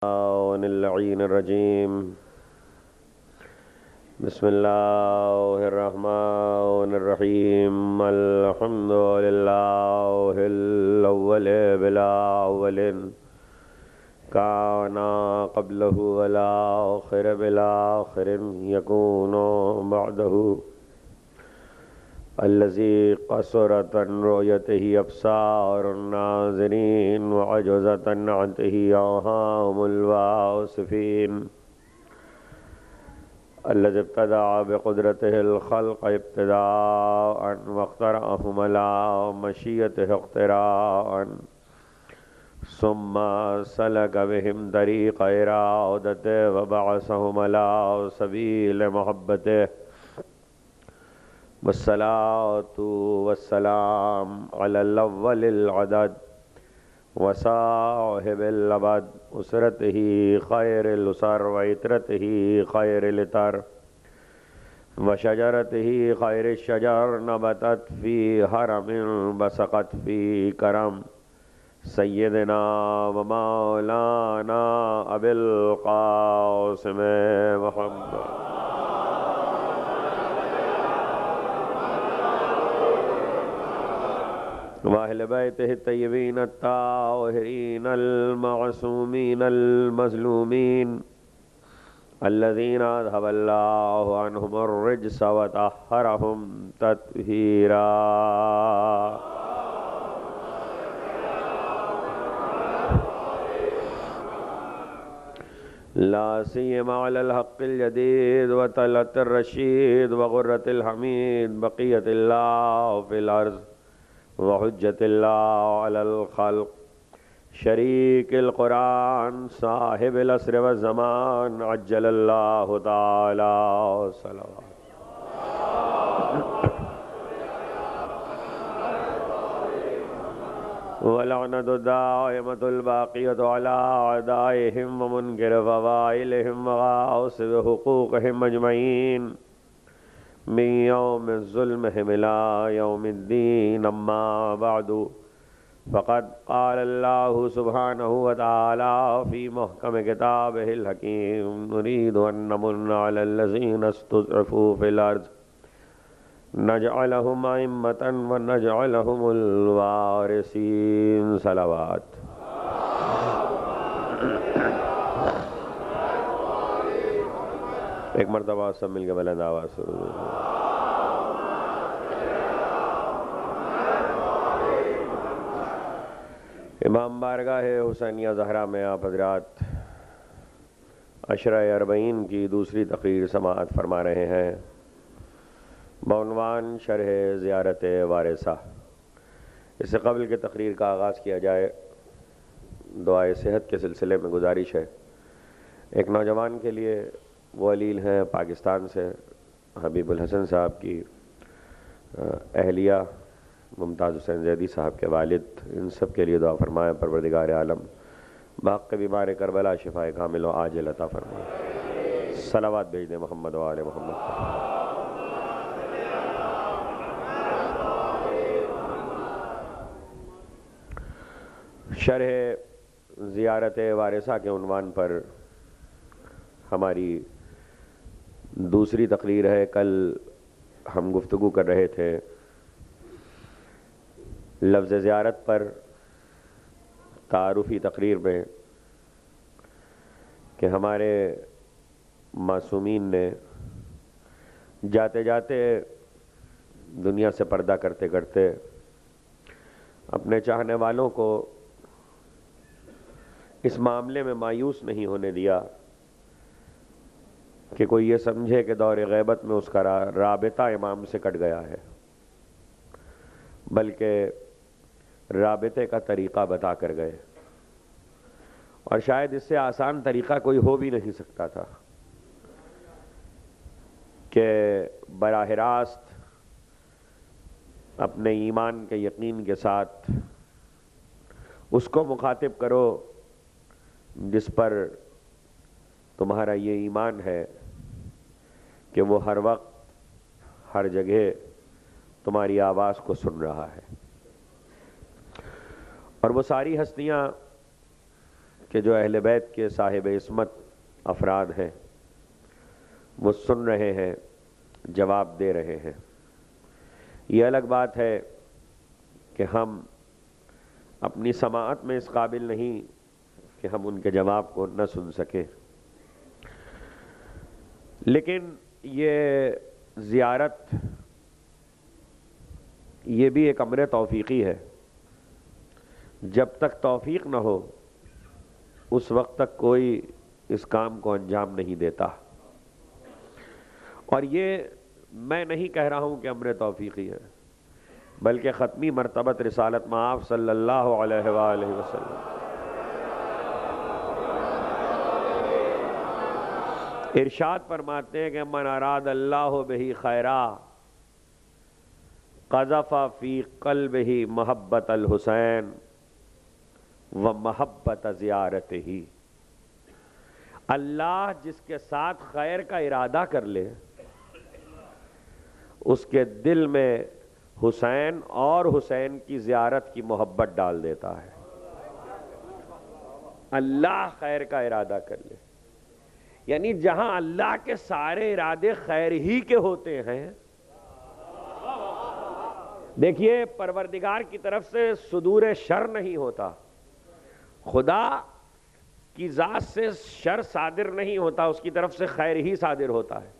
من اللعين الرجيم. بسم الله الرحمن الرحيم. الحمد لله الأول بالأول كان قبله والآخر بالآخر يكون بعده الذي قصرت عن رؤيته أبصار الناظرين وعجزت عن عته أوهام الواصفين الذي ابتدع بقدرته الخلق ابتداء واخترعهم على مشيته اختراعا ثم سلك بهم طريق إرادته وبعثهم على سبيل محبته والصلاة والسلام على الأول العدد وصاحب الأبد أسرته خير الأسر وعترته خير الإطر وشجرته خير الشجر نبتت في هرم بسقت في كرم سيدنا ومولانا أبي القاسم محمد وأهل بيته الطيبين الطاهرين المعصومين المظلومين الذين أذهب الله عنهم الرجس وطهرهم تطهيرا. لا سيما على الحق الجديد وطلعة الرشيد وغرة الحميد بقية الله في الأرض وحجة الله على الخلق شريك القرآن صاحب العصر والزمان عجل الله تعالى صلوات ولعنة الدائمة الباقية على أعدائهم ومنكر فضائلهم وغاصب حقوقهم أجمعين من يوم ظلمهم إلى يوم الدين. أما بعد فقد قال الله سبحانه وتعالى في محكم كتابه الحكيم نريد أن نمن على الذين استضعفوا في الأرض نجعلهم أئمة ونجعلهم الوارثين. صلوات. ایک مرتبہ سب مل کے بلند آواز سے امام بارگاہ حسینیہ زہرا میں آپ حضرات عشرہ اربعین کی دوسری تقریر سماعت فرما رہے ہیں بعنوان شرح زیارت وارثہ. اس سے قبل کہ تقریر کا آغاز کیا جائے دعائے صحت کے سلسلے میں گزارش ہے. ایک نوجوان کے لیے وہ علیل ہیں پاکستان سے حبیب الحسن صاحب کی اہلیہ ممتاز حسین زیدی صاحب کے والد، ان سب کے لیے دعا فرمائے پروردگار عالم باق کے بیمار کربلا شفائے کامل و عاجل عطا فرمائے. صلوات بھیج دیں محمد و آل محمد. شرح زیارت وارثہ کے عنوان پر ہماری دوسری تقریر ہے. کل ہم گفتگو کر رہے تھے لفظ زیارت پر تعارفی تقریر میں کہ ہمارے معصومین نے جاتے جاتے دنیا سے پردہ کرتے کرتے اپنے چاہنے والوں کو اس معاملے میں مایوس نہیں ہونے دیا کہ کوئی یہ سمجھے کہ دور غیبت میں اس کا رابطہ امام سے کٹ گیا ہے، بلکہ رابطے کا طریقہ بتا کر گئے. اور شاید اس سے آسان طریقہ کوئی ہو بھی نہیں سکتا تھا کہ براہ راست اپنے ایمان کے یقین کے ساتھ اس کو مخاطب کرو جس پر تمہارا یہ ایمان ہے کہ وہ ہر وقت ہر جگہ تمہاری آواز کو سن رہا ہے. اور وہ ساری ہستیاں کہ جو اہل بیت کے صاحب عصمت افراد ہیں وہ سن رہے ہیں، جواب دے رہے ہیں۔ یہ الگ بات ہے کہ ہم اپنی سماعت میں اس قابل نہیں کہ ہم ان کے جواب کو نہ سن سکیں، لیکن یہ زیارت یہ بھی ایک امر توفیقی ہے۔ جب تک توفیق نہ ہو اس وقت تک کوئی اس کام کو انجام نہیں دیتا، اور یہ میں نہیں کہہ رہا ہوں کہ امر توفیقی ہے، بلکہ ختمی مرتبت رسالت مآب صلی اللہ علیہ وآلہ وسلم ارشاد فرماتے ہیں کہ من اراد اللہ بہ خیرا قذف فی قلبہ محبت الحسین و محبت زیارتہ۔ اللہ جس کے ساتھ خیر کا ارادہ کر لے اس کے دل میں حسین اور حسین کی زیارت کی محبت ڈال دیتا ہے۔ اللہ خیر کا ارادہ کر لے، یعنی جہاں اللہ کے سارے ارادے خیر ہی کے ہوتے ہیں۔ دیکھیے پروردگار کی طرف سے صدور شر نہیں ہوتا، خدا کی ذات سے شر صادر نہیں ہوتا، اس کی طرف سے خیر ہی صادر ہوتا ہے۔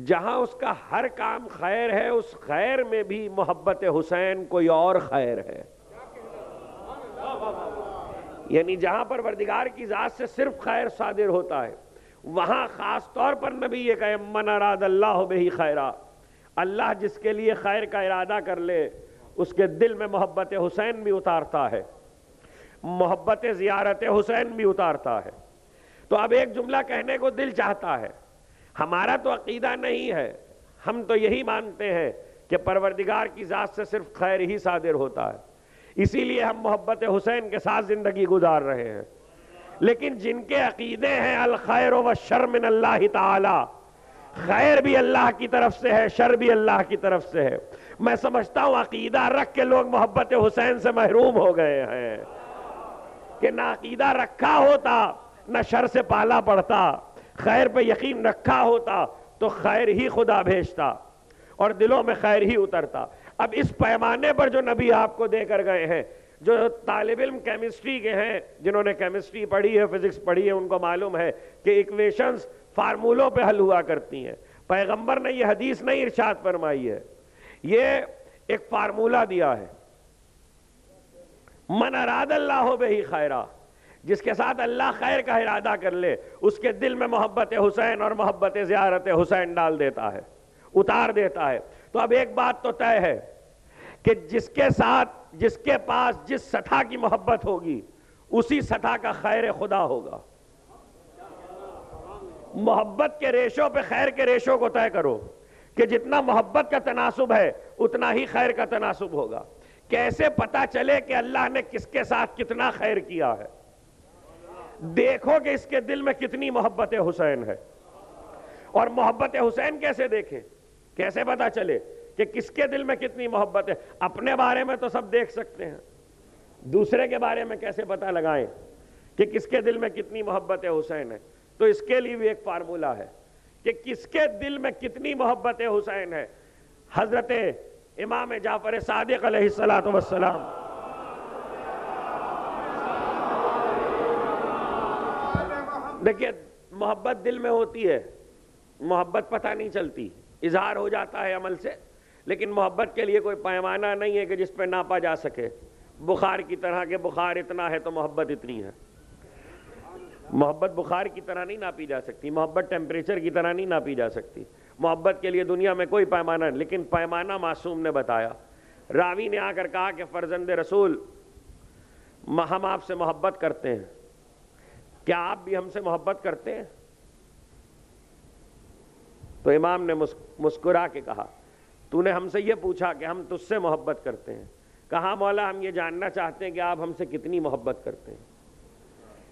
جہاں اس کا ہر کام خیر ہے اس خیر میں بھی محبت حسین کوئی اور خیر ہے، یعنی جہاں پروردگار کی ذات سے صرف خیر صادر ہوتا ہے وہاں خاص طور پر نبی یہ کہے من اراد اللہ بہ خیرا، اللہ جس کے لیے خیر کا ارادہ کر لے اس کے دل میں محبت حسین بھی اتارتا ہے، محبت زیارت حسین بھی اتارتا ہے۔ تو اب ایک جملہ کہنے کو دل چاہتا ہے، ہمارا تو عقیدہ نہیں ہے، ہم تو یہی مانتے ہیں کہ پروردگار کی ذات سے صرف خیر ہی صادر ہوتا ہے، اسی لیے ہم محبت حسین کے ساتھ زندگی گزار رہے ہیں۔ لیکن جن کے عقیدے ہیں الخیر والشر من اللہ تعالی، خیر بھی اللہ کی طرف سے ہے شر بھی اللہ کی طرف سے ہے، میں سمجھتا ہوں عقیدہ رکھ کے لوگ محبت حسین سے محروم ہو گئے ہیں، کہ نہ عقیدہ رکھا ہوتا نہ شر سے پالا پڑتا، خیر پہ یقین رکھا ہوتا تو خیر ہی خدا بھیجتا اور دلوں میں خیر ہی اترتا۔ اب اس پیمانے پر جو نبی آپ کو دے کر گئے ہیں، جو طالب علم کیمسٹری کے ہیں، جنہوں نے کیمسٹری پڑھی ہے فزکس پڑھی ہے، ان کو معلوم ہے کہ ایکویشنز فارمولوں پہ حل ہوا کرتی ہیں۔ پیغمبر نے یہ حدیث نہیں ارشاد فرمائی ہے، یہ ایک فارمولہ دیا ہے، من اراد اللہ بہ خیرا، جس کے ساتھ اللہ خیر کا ارادہ کر لے اس کے دل میں محبت حسین اور محبت زیارت حسین ڈال دیتا ہے، اتار دیتا ہے۔ تو اب ایک بات تو طے ہے کہ جس کے ساتھ جس کے پاس جس سطح کی محبت ہوگی اسی سطح کا خیر خدا ہوگا۔ محبت کے ریشوں پہ خیر کے ریشوں کو طے کرو کہ جتنا محبت کا تناسب ہے اتنا ہی خیر کا تناسب ہوگا۔ کیسے پتا چلے کہ اللہ نے کس کے ساتھ کتنا خیر کیا ہے؟ دیکھو کہ اس کے دل میں کتنی محبت حسین ہے، اور محبت حسین کیسے دیکھیں، کیسے پتا چلے کہ کس کے دل میں کتنی محبت ہے؟ اپنے بارے میں تو سب دیکھ سکتے ہیں، دوسرے کے بارے میں کیسے پتا لگائیں کہ کس کے دل میں کتنی محبت حسین ہے؟ تو اس کے لیے بھی ایک فارمولہ ہے کہ کس کے دل میں کتنی محبت حسین ہے۔ حضرت امام جعفر صادق علیہ السلام دیکھیے محبت دل میں ہوتی ہے، محبت پتہ نہیں چلتی، اظہار ہو جاتا ہے عمل سے، لیکن محبت کے لیے کوئی پیمانہ نہیں ہے کہ جس پہ ناپا جا سکے۔ بخار کی طرح کہ بخار اتنا ہے تو محبت اتنی ہے، محبت بخار کی طرح نہیں ناپی جا سکتی، محبت ٹیمپریچر کی طرح نہیں ناپی جا سکتی، محبت کے لیے دنیا میں کوئی پیمانہ نہیں، لیکن پیمانہ معصوم نے بتایا۔ راوی نے آ کر کہا کہ فرزند رسول ہم آپ سے محبت کرتے ہیں، کیا آپ بھی ہم سے محبت کرتے ہیں؟ تو امام نے مسکرا کے کہا تو نے ہم سے یہ پوچھا کہ ہم تجھ سے محبت کرتے ہیں؟ کہا مولا ہم یہ جاننا چاہتے ہیں کہ آپ ہم سے کتنی محبت کرتے ہیں۔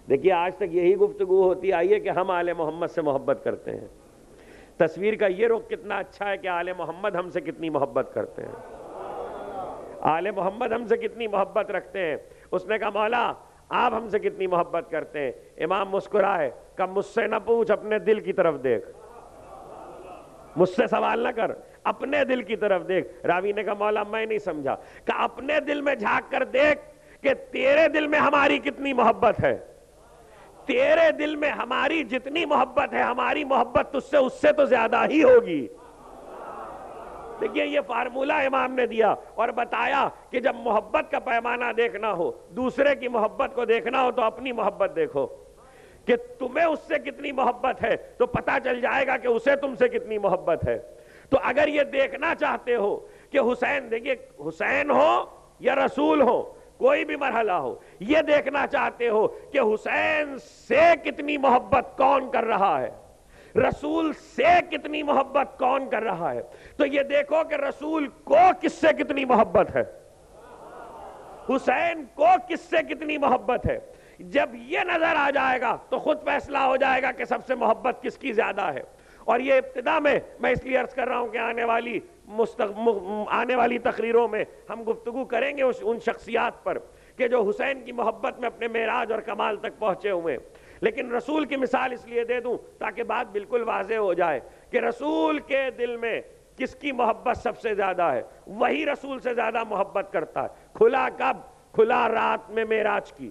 دیکھیے آج تک یہی گفتگو ہوتی آئی ہے کہ ہم آل محمد سے محبت کرتے ہیں، تصویر کا یہ رخ کتنا اچھا ہے کہ آل محمد ہم سے کتنی محبت کرتے ہیں، آل محمد ہم سے کتنی محبت رکھتے ہیں۔ اس نے کہا مولا آپ ہم سے کتنی محبت کرتے ہیں؟ امام مسکرائے، کہ مجھ سے نہ پوچھ، اپنے دل کی طرف دیکھ، مجھ سے سوال نہ کر، اپنے دل کی طرف دیکھ۔ راوی نے کہا مولا میں نہیں سمجھا۔ کہ اپنے دل میں جھانک کر دیکھ کہ تیرے دل میں ہماری کتنی محبت ہے۔ تیرے دل میں ہماری جتنی محبت ہے، ہماری محبت تجھ سے اس سے تو زیادہ ہی ہوگی۔ دیکھیے یہ فارمولہ امام نے دیا اور بتایا کہ جب محبت کا پیمانہ دیکھنا ہو، دوسرے کی محبت کو دیکھنا ہو، تو اپنی محبت دیکھو کہ تمہیں اس سے کتنی محبت ہے، تو پتہ چل جائے گا کہ اسے تم سے کتنی محبت ہے۔ تو اگر یہ دیکھنا چاہتے ہو کہ حسین، دیکھیے حسین ہو یا رسول ہو، کوئی بھی مرحلہ ہو، یہ دیکھنا چاہتے ہو کہ حسین سے کتنی محبت کون کر رہا ہے، رسول سے کتنی محبت کون کر رہا ہے، تو یہ دیکھو کہ رسول کو کس سے کتنی محبت ہے، حسین کو کس سے کتنی محبت ہے۔ جب یہ نظر آ جائے گا تو خود فیصلہ ہو جائے گا کہ سب سے محبت کس کی زیادہ ہے۔ اور یہ ابتدا میں اس لیے عرض کر رہا ہوں کہ آنے والی تقریروں میں ہم گفتگو کریں گے ان شخصیات پر کہ جو حسین کی محبت میں اپنے معراج اور کمال تک پہنچے ہوئے۔ لیکن رسول کی مثال اس لیے دے دوں تاکہ بات بالکل واضح ہو جائے کہ رسول کے دل میں کس کی محبت سب سے زیادہ ہے، وہی رسول سے زیادہ محبت کرتا ہے۔ کھلا کب؟ کھلا رات میں معراج کی،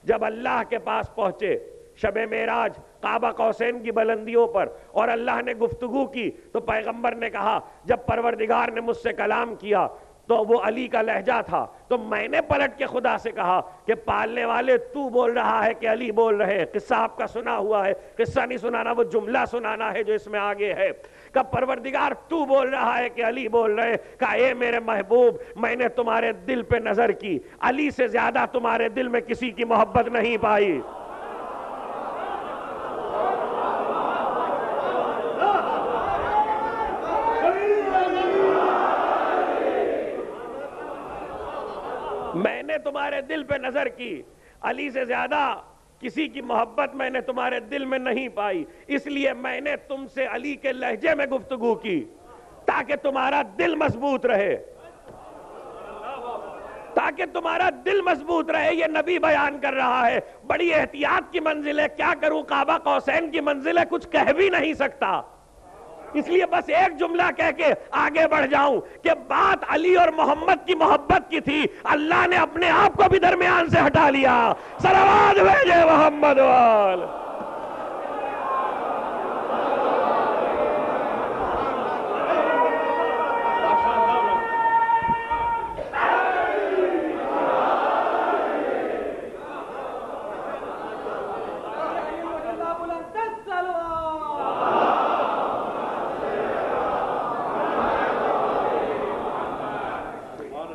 جب اللہ کے پاس پہنچے شب معراج قاب قوسین کی بلندیوں پر، اور اللہ نے گفتگو کی تو پیغمبر نے کہا جب پروردگار نے مجھ سے کلام کیا تو وہ علی کا لہجہ تھا، تو میں نے پلٹ کے خدا سے کہا کہ پالنے والے تو بول رہا ہے کہ علی بول رہے ہیں؟ قصہ آپ کا سنا ہوا ہے، قصہ نہیں سنانا، وہ جملہ سنانا ہے جو اس میں آگے ہے۔ کہ پروردگار تو بول رہا ہے کہ علی بول رہے ہیں؟ کہ اے میرے محبوب، میں نے تمہارے دل پہ نظر کی، علی سے زیادہ تمہارے دل میں کسی کی محبت نہیں پائی۔ میں نے تمہارے دل پہ نظر کی، علی سے زیادہ کسی کی محبت میں نے تمہارے دل میں نہیں پائی، اس لیے میں نے تم سے علی کے لہجے میں گفتگو کی تاکہ تمہارا دل مضبوط رہے، تاکہ تمہارا دل مضبوط رہے۔ یہ نبی بیان کر رہا ہے، بڑی احتیاط کی منزل ہے، کیا کروں قاب قوسین کی منزل ہے، کچھ کہہ بھی نہیں سکتا، اس لیے بس ایک جملہ کہہ کے آگے بڑھ جاؤں کہ بات علی اور محمد کی محبت کی تھی، اللہ نے اپنے آپ کو بھی درمیان سے ہٹا لیا۔ صلوات بھیجے محمد وال۔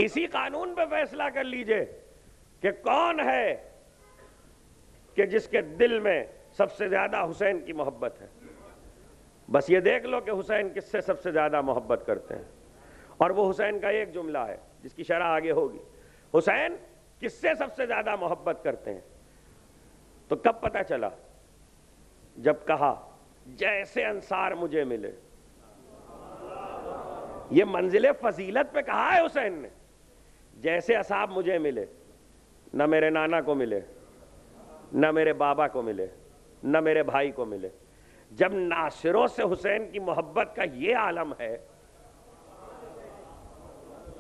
اسی قانون پہ فیصلہ کر لیجئے کہ کون ہے کہ جس کے دل میں سب سے زیادہ حسین کی محبت ہے۔ بس یہ دیکھ لو کہ حسین کس سے سب سے زیادہ محبت کرتے ہیں، اور وہ حسین کا ایک جملہ ہے جس کی شرح آگے ہوگی۔ حسین کس سے سب سے زیادہ محبت کرتے ہیں؟ تو کب پتہ چلا؟ جب کہا جیسے انصار مجھے ملے۔ یہ منزل فضیلت پہ کہا ہے حسین نے، جیسے اصحاب مجھے ملے، نہ میرے نانا کو ملے، نہ میرے بابا کو ملے، نہ میرے بھائی کو ملے۔ جب ناصروں سے حسین کی محبت کا یہ عالم ہے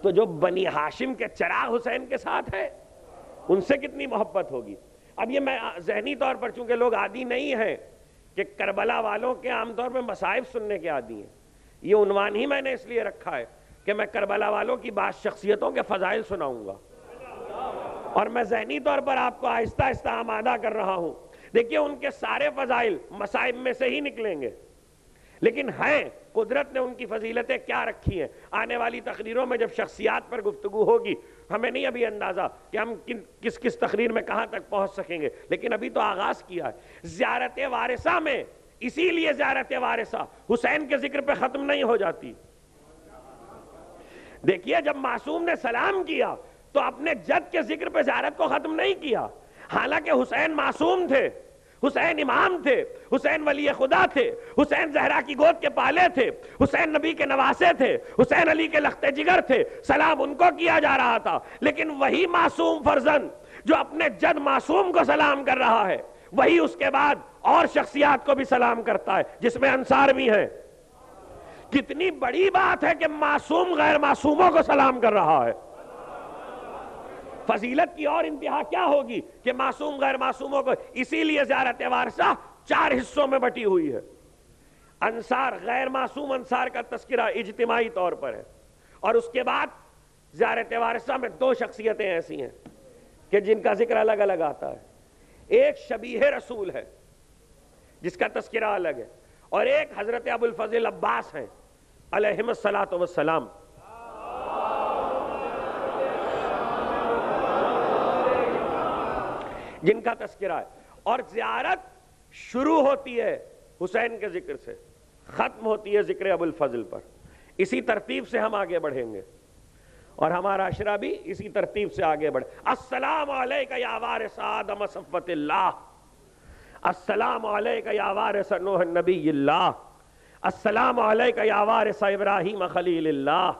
تو جو بنی ہاشم کے چراغ حسین کے ساتھ ہے ان سے کتنی محبت ہوگی۔ اب یہ میں ذہنی طور پر، چونکہ لوگ عادی نہیں ہیں کہ کربلا والوں کے عام طور پہ مصائب سننے کے عادی ہیں، یہ عنوان ہی میں نے اس لیے رکھا ہے کہ میں کربلا والوں کی بعض شخصیتوں کے فضائل سناؤں گا، اور میں ذہنی طور پر آپ کو آہستہ آہستہ آمادہ کر رہا ہوں۔ دیکھیے ان کے سارے فضائل مصائب میں سے ہی نکلیں گے، لیکن ہیں، قدرت نے ان کی فضیلتیں کیا رکھی ہیں۔ آنے والی تقریروں میں جب شخصیات پر گفتگو ہوگی، ہمیں نہیں ابھی اندازہ کہ ہم کس کس تقریر میں کہاں تک پہنچ سکیں گے، لیکن ابھی تو آغاز کیا ہے۔ زیارت وارثہ میں، اسی لیے زیارت وارثہ حسین کے ذکر پہ ختم نہیں ہو جاتی۔ دیکھیے جب معصوم نے سلام کیا تو اپنے جد کے ذکر پہ زیارت کو ختم نہیں کیا، حالانکہ حسین معصوم تھے، حسین امام تھے، حسین ولی خدا تھے، حسین زہرا کی گود کے پالے تھے، حسین نبی کے نواسے تھے، حسین علی کے لخت جگر تھے، سلام ان کو کیا جا رہا تھا، لیکن وہی معصوم فرزند جو اپنے جد معصوم کو سلام کر رہا ہے وہی اس کے بعد اور شخصیات کو بھی سلام کرتا ہے جس میں انصار بھی ہیں. کتنی بڑی بات ہے کہ معصوم غیر معصوموں کو سلام کر رہا ہے. فضیلت کی اور انتہا کیا ہوگی کہ معصوم غیر معصوموں کو. اسی لیے زیارت وارثہ 4 حصوں میں بٹی ہوئی ہے. انصار غیر معصوم انصار کا تذکرہ اجتماعی طور پر ہے، اور اس کے بعد زیارت وارثہ میں 2 شخصیتیں ایسی ہیں کہ جن کا ذکر الگ الگ آتا ہے. ایک شبیہ رسول ہے جس کا تذکرہ الگ ہے، اور ایک حضرت ابو الفضل عباس ہیں علیہم الصلاۃ والسلام. جن کا تذکرہ ہے. اور زیارت شروع ہوتی ہے حسین کے ذکر سے، ختم ہوتی ہے ذکر ابو الفضل پر. اسی ترتیب سے ہم آگے بڑھیں گے اور ہمارا عشرہ بھی اسی ترتیب سے آگے بڑھے. السلام علیکہ یا وارث آدم صفوت اللہ، السلام علیکہ یا وارث نوح نبی اللہ، السلام علیکہ یا وارث ابراہیم خلیل اللہ،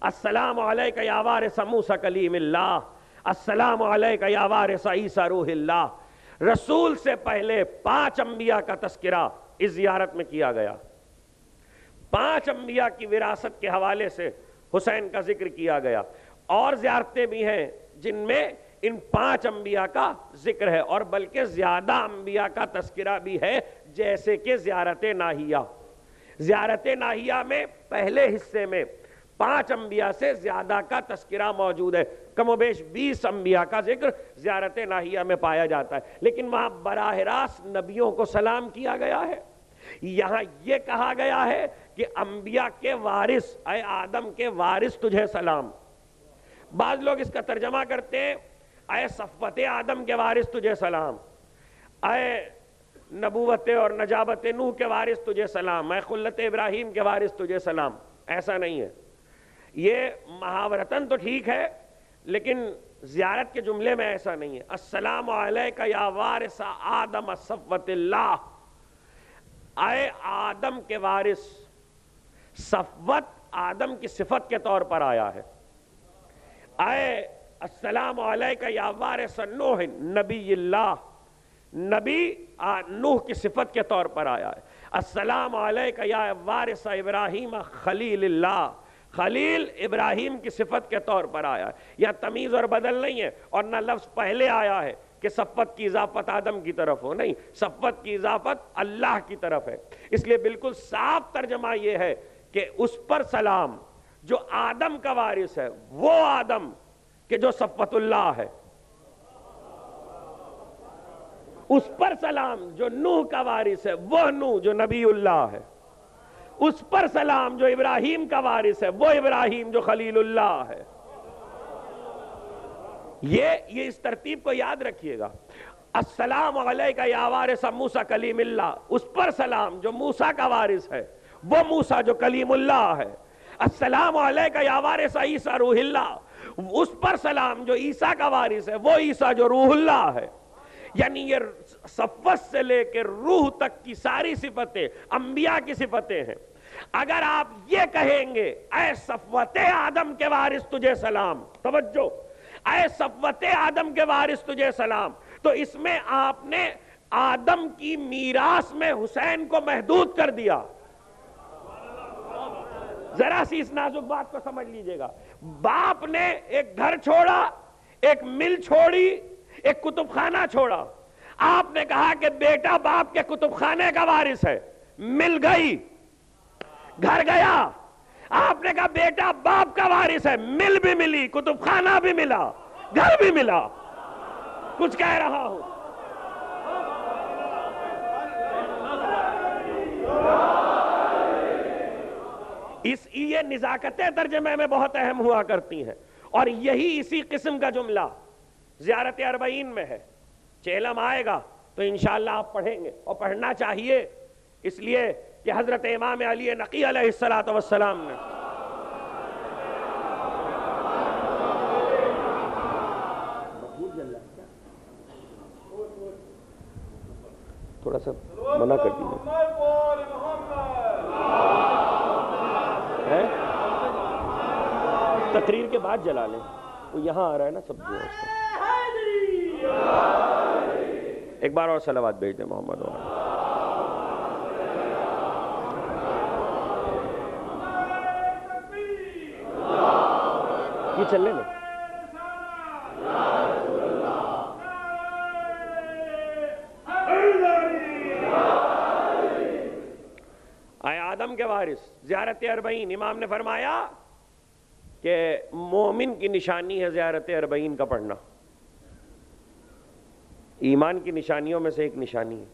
السلام علیکہ یا وارث موسیٰ کلیم اللہ، السلام علیکہ یا وارث عیسیٰ روح اللہ. رسول سے پہلے 5 انبیاء کا تذکرہ اس زیارت میں کیا گیا. 5 انبیاء کی وراثت کے حوالے سے حسین کا ذکر کیا گیا. اور زیارتیں بھی ہیں جن میں ان 5 انبیاء کا ذکر ہے، اور بلکہ زیادہ انبیاء کا تذکرہ بھی ہے، جیسے کہ زیارت ناہیہ. زیارت ناہیہ میں پہلے حصے میں 5 انبیاء سے زیادہ کا تذکرہ موجود ہے. کم و بیش 20 انبیاء کا ذکر زیارت ناہیہ میں پایا جاتا ہے، لیکن وہاں براہ راست نبیوں کو سلام کیا گیا ہے. یہاں یہ کہا گیا ہے کہ انبیاء کے وارث، اے آدم کے وارث تجھے سلام. بعض لوگ اس کا ترجمہ کرتے ہیں اے صفوت آدم کے وارث تجھے سلام، اے نبوت اور نجابت نوح کے وارث تجھے سلام، اے خلت ابراہیم کے وارث تجھے سلام. ایسا نہیں ہے. یہ محاورتاً تو ٹھیک ہے لیکن زیارت کے جملے میں ایسا نہیں ہے. السلام علیکہ یا وارث آدم صفوت اللہ، اے آدم کے وارث. صفوت آدم کی صفت کے طور پر آیا ہے. اے السلام علیکہ یا وارث نوح نبی اللہ، نبی نوح کی صفت کے طور پر آیا ہے. السلام علیکہ یا وارث ابراہیم خلیل اللہ، خلیل ابراہیم کی صفت کے طور پر آیا ہے. یا تمیز اور بدل نہیں ہے، اور نہ لفظ پہلے آیا ہے کہ صفوت کی اضافت آدم کی طرف ہو، نہیں، صفوت کی اضافت اللہ کی طرف ہے. اس لیے بالکل صاف ترجمہ یہ ہے کہ اس پر سلام جو آدم کا وارث ہے، وہ آدم کہ جو صفوت اللہ ہے. اس پر سلام جو نوح کا وارث ہے، وہ نوح جو نبی اللہ ہے. اس پر سلام جو ابراہیم کا وارث ہے، وہ ابراہیم جو خلیل اللہ ہے. یہ اس ترتیب کو یاد رکھیے گا. السلام علیکہ یا وارث موسیٰ کلیم اللہ، اس پر سلام جو موسیٰ کا وارث ہے، وہ موسیٰ جو کلیم اللہ ہے. السلام علیکہ یا وارث عیسیٰ روح اللہ، اس پر سلام جو عیسیٰ کا وارث ہے، وہ عیسیٰ جو روح اللہ ہے. یعنی یہ صفوت سے لے کے روح تک کی ساری صفتیں انبیاء کی صفتیں ہیں. اگر آپ یہ کہیں گے اے صفوت آدم کے وارث تجھے سلام، توجہ، اے صفوت آدم کے وارث تجھے سلام، تو اس میں آپ نے آدم کی میراث میں حسین کو محدود کر دیا. ذرا سی اس نازک بات کو سمجھ لیجئے گا. باپ نے ایک گھر چھوڑا، ایک مل چھوڑی، ایک کتب خانہ چھوڑا. آپ نے کہا کہ بیٹا باپ کے کتب خانے کا وارث ہے، مل گئی، گھر گیا. آپ نے کہا بیٹا باپ کا وارث ہے، مل بھی ملی، کتب خانہ بھی ملا، گھر بھی ملا. کچھ کہہ رہا ہوں. یہ نزاکتیں ترجمے میں بہت اہم ہوا کرتی ہیں، اور یہی اسی قسم کا جملہ زیارت اربعین میں ہے. چہلم آئے گا تو انشاءاللہ آپ پڑھیں گے، اور پڑھنا چاہیے، اس لیے کہ حضرت امام علی نقی علیہ السلام نے تھوڑا سا منع کر دیجیے. تقریر کے بعد جلا لیں، وہ یہاں آ رہا ہے نا سب جو ہے. ایک بار اور صلوات بھیج دیں محمد اور یہ چلنے لیں. اے آدم کے وارث، زیارت اربعین، امام نے فرمایا کہ مومن کی نشانی ہے زیارت اربعین کا پڑھنا. ایمان کی نشانیوں میں سے ایک نشانی ہے.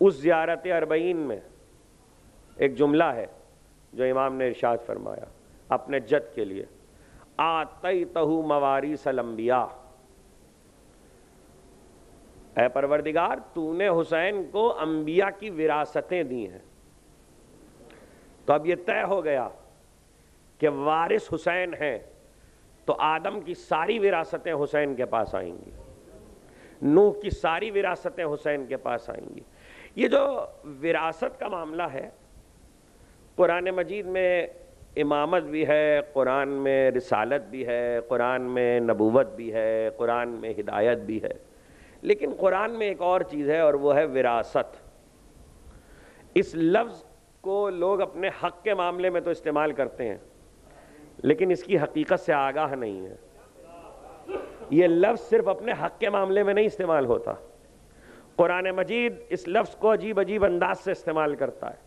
اس زیارت اربعین میں ایک جملہ ہے جو امام نے ارشاد فرمایا اپنے جد کے لیے، آتیتہ مواریث الانبیاء، اے پروردگار تو نے حسین کو انبیاء کی وراثتیں دی ہیں. تو اب یہ طے ہو گیا کہ وارث حسین ہیں تو آدم کی ساری وراثتیں حسین کے پاس آئیں گی، نوح کی ساری وراثتیں حسین کے پاس آئیں گی. یہ جو وراثت کا معاملہ ہے، قرآن مجید میں امامت بھی ہے، قرآن میں رسالت بھی ہے، قرآن میں نبوت بھی ہے، قرآن میں ہدایت بھی ہے، لیکن قرآن میں ایک اور چیز ہے اور وہ ہے وراثت. اس لفظ کو لوگ اپنے حق کے معاملے میں تو استعمال کرتے ہیں لیکن اس کی حقیقت سے آگاہ نہیں ہے. یہ لفظ صرف اپنے حق کے معاملے میں نہیں استعمال ہوتا، قرآن مجید اس لفظ کو عجیب عجیب انداز سے استعمال کرتا ہے.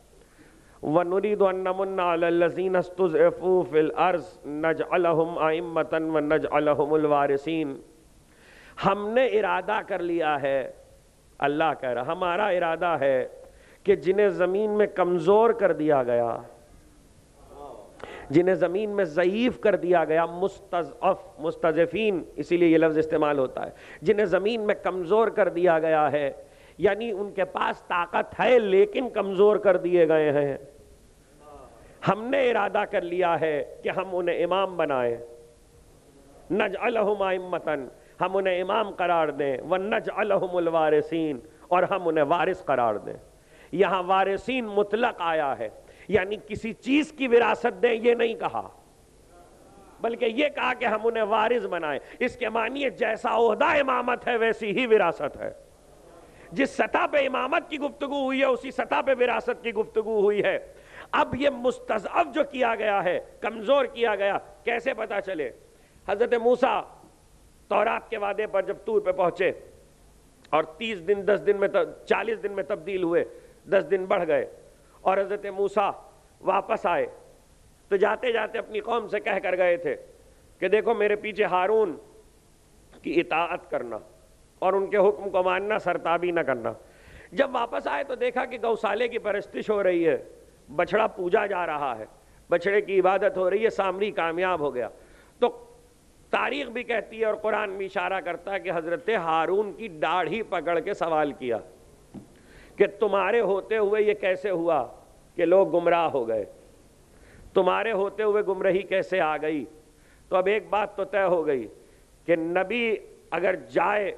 وَنُرِيدُ أَن نَّمُنَّ عَلَى الَّذِينَ اسْتُضْعِفُوا فِي الْأَرْضِ نَجْعَلَهُمْ أَئِمَّةً وَنَجْعَلَهُمُ الْوَارِثِينَ. ہم نے ارادہ کر لیا ہے، اللہ کہہ رہا ہمارا ارادہ ہے کہ جنہیں زمین میں کمزور کر دیا گیا، جنہیں زمین میں ضعیف کر دیا گیا، مستضعفین اسی لیے یہ لفظ استعمال ہوتا ہے، جنہیں زمین میں کمزور کر دیا گیا ہے، یعنی ان کے پاس طاقت ہے لیکن کمزور کر دیے گئے ہیں، ہم نے ارادہ کر لیا ہے کہ ہم انہیں امام بنائیں. نجعلہم ائمۃ، ہم انہیں امام قرار دیں، ونجعلہم الوارثین، اور ہم انہیں وارث قرار دیں. یہاں وارثین مطلق آیا ہے، یعنی کسی چیز کی وراثت دیں یہ نہیں کہا، بلکہ یہ کہا کہ ہم انہیں وارث بنائیں. اس کے معنی ہے جیسا عہدہ امامت ہے ویسی ہی وراثت ہے. جس سطح پہ امامت کی گفتگو ہوئی ہے اسی سطح پہ وراثت کی گفتگو ہوئی ہے. اب یہ مستضعف جو کیا گیا ہے، کمزور کیا گیا، کیسے پتا چلے؟ حضرت موسیٰ تورات کے وعدے پر جب طور پہ پہنچے اور 30 دن 10 دن میں 40 دن میں تبدیل ہوئے، 10 دن بڑھ گئے، اور حضرت موسیٰ واپس آئے تو جاتے جاتے اپنی قوم سے کہہ کر گئے تھے کہ دیکھو میرے پیچھے ہارون کی اطاعت کرنا اور ان کے حکم کو ماننا، سرتابی نہ کرنا. جب واپس آئے تو دیکھا کہ گوسالے کی پرستش ہو رہی ہے، بچڑا پوجا جا رہا ہے، بچڑے کی عبادت ہو رہی ہے، سامری کامیاب ہو گیا. تو تاریخ بھی کہتی ہے اور قرآن بھی اشارہ کرتا ہے کہ حضرت ہارون کی داڑھی پکڑ کے سوال کیا کہ تمہارے ہوتے ہوئے یہ کیسے ہوا کہ لوگ گمراہ ہو گئے، تمہارے ہوتے ہوئے گمراہی کیسے آ گئی؟ تو اب ایک بات تو طے ہو گئی کہ نبی اگر جائے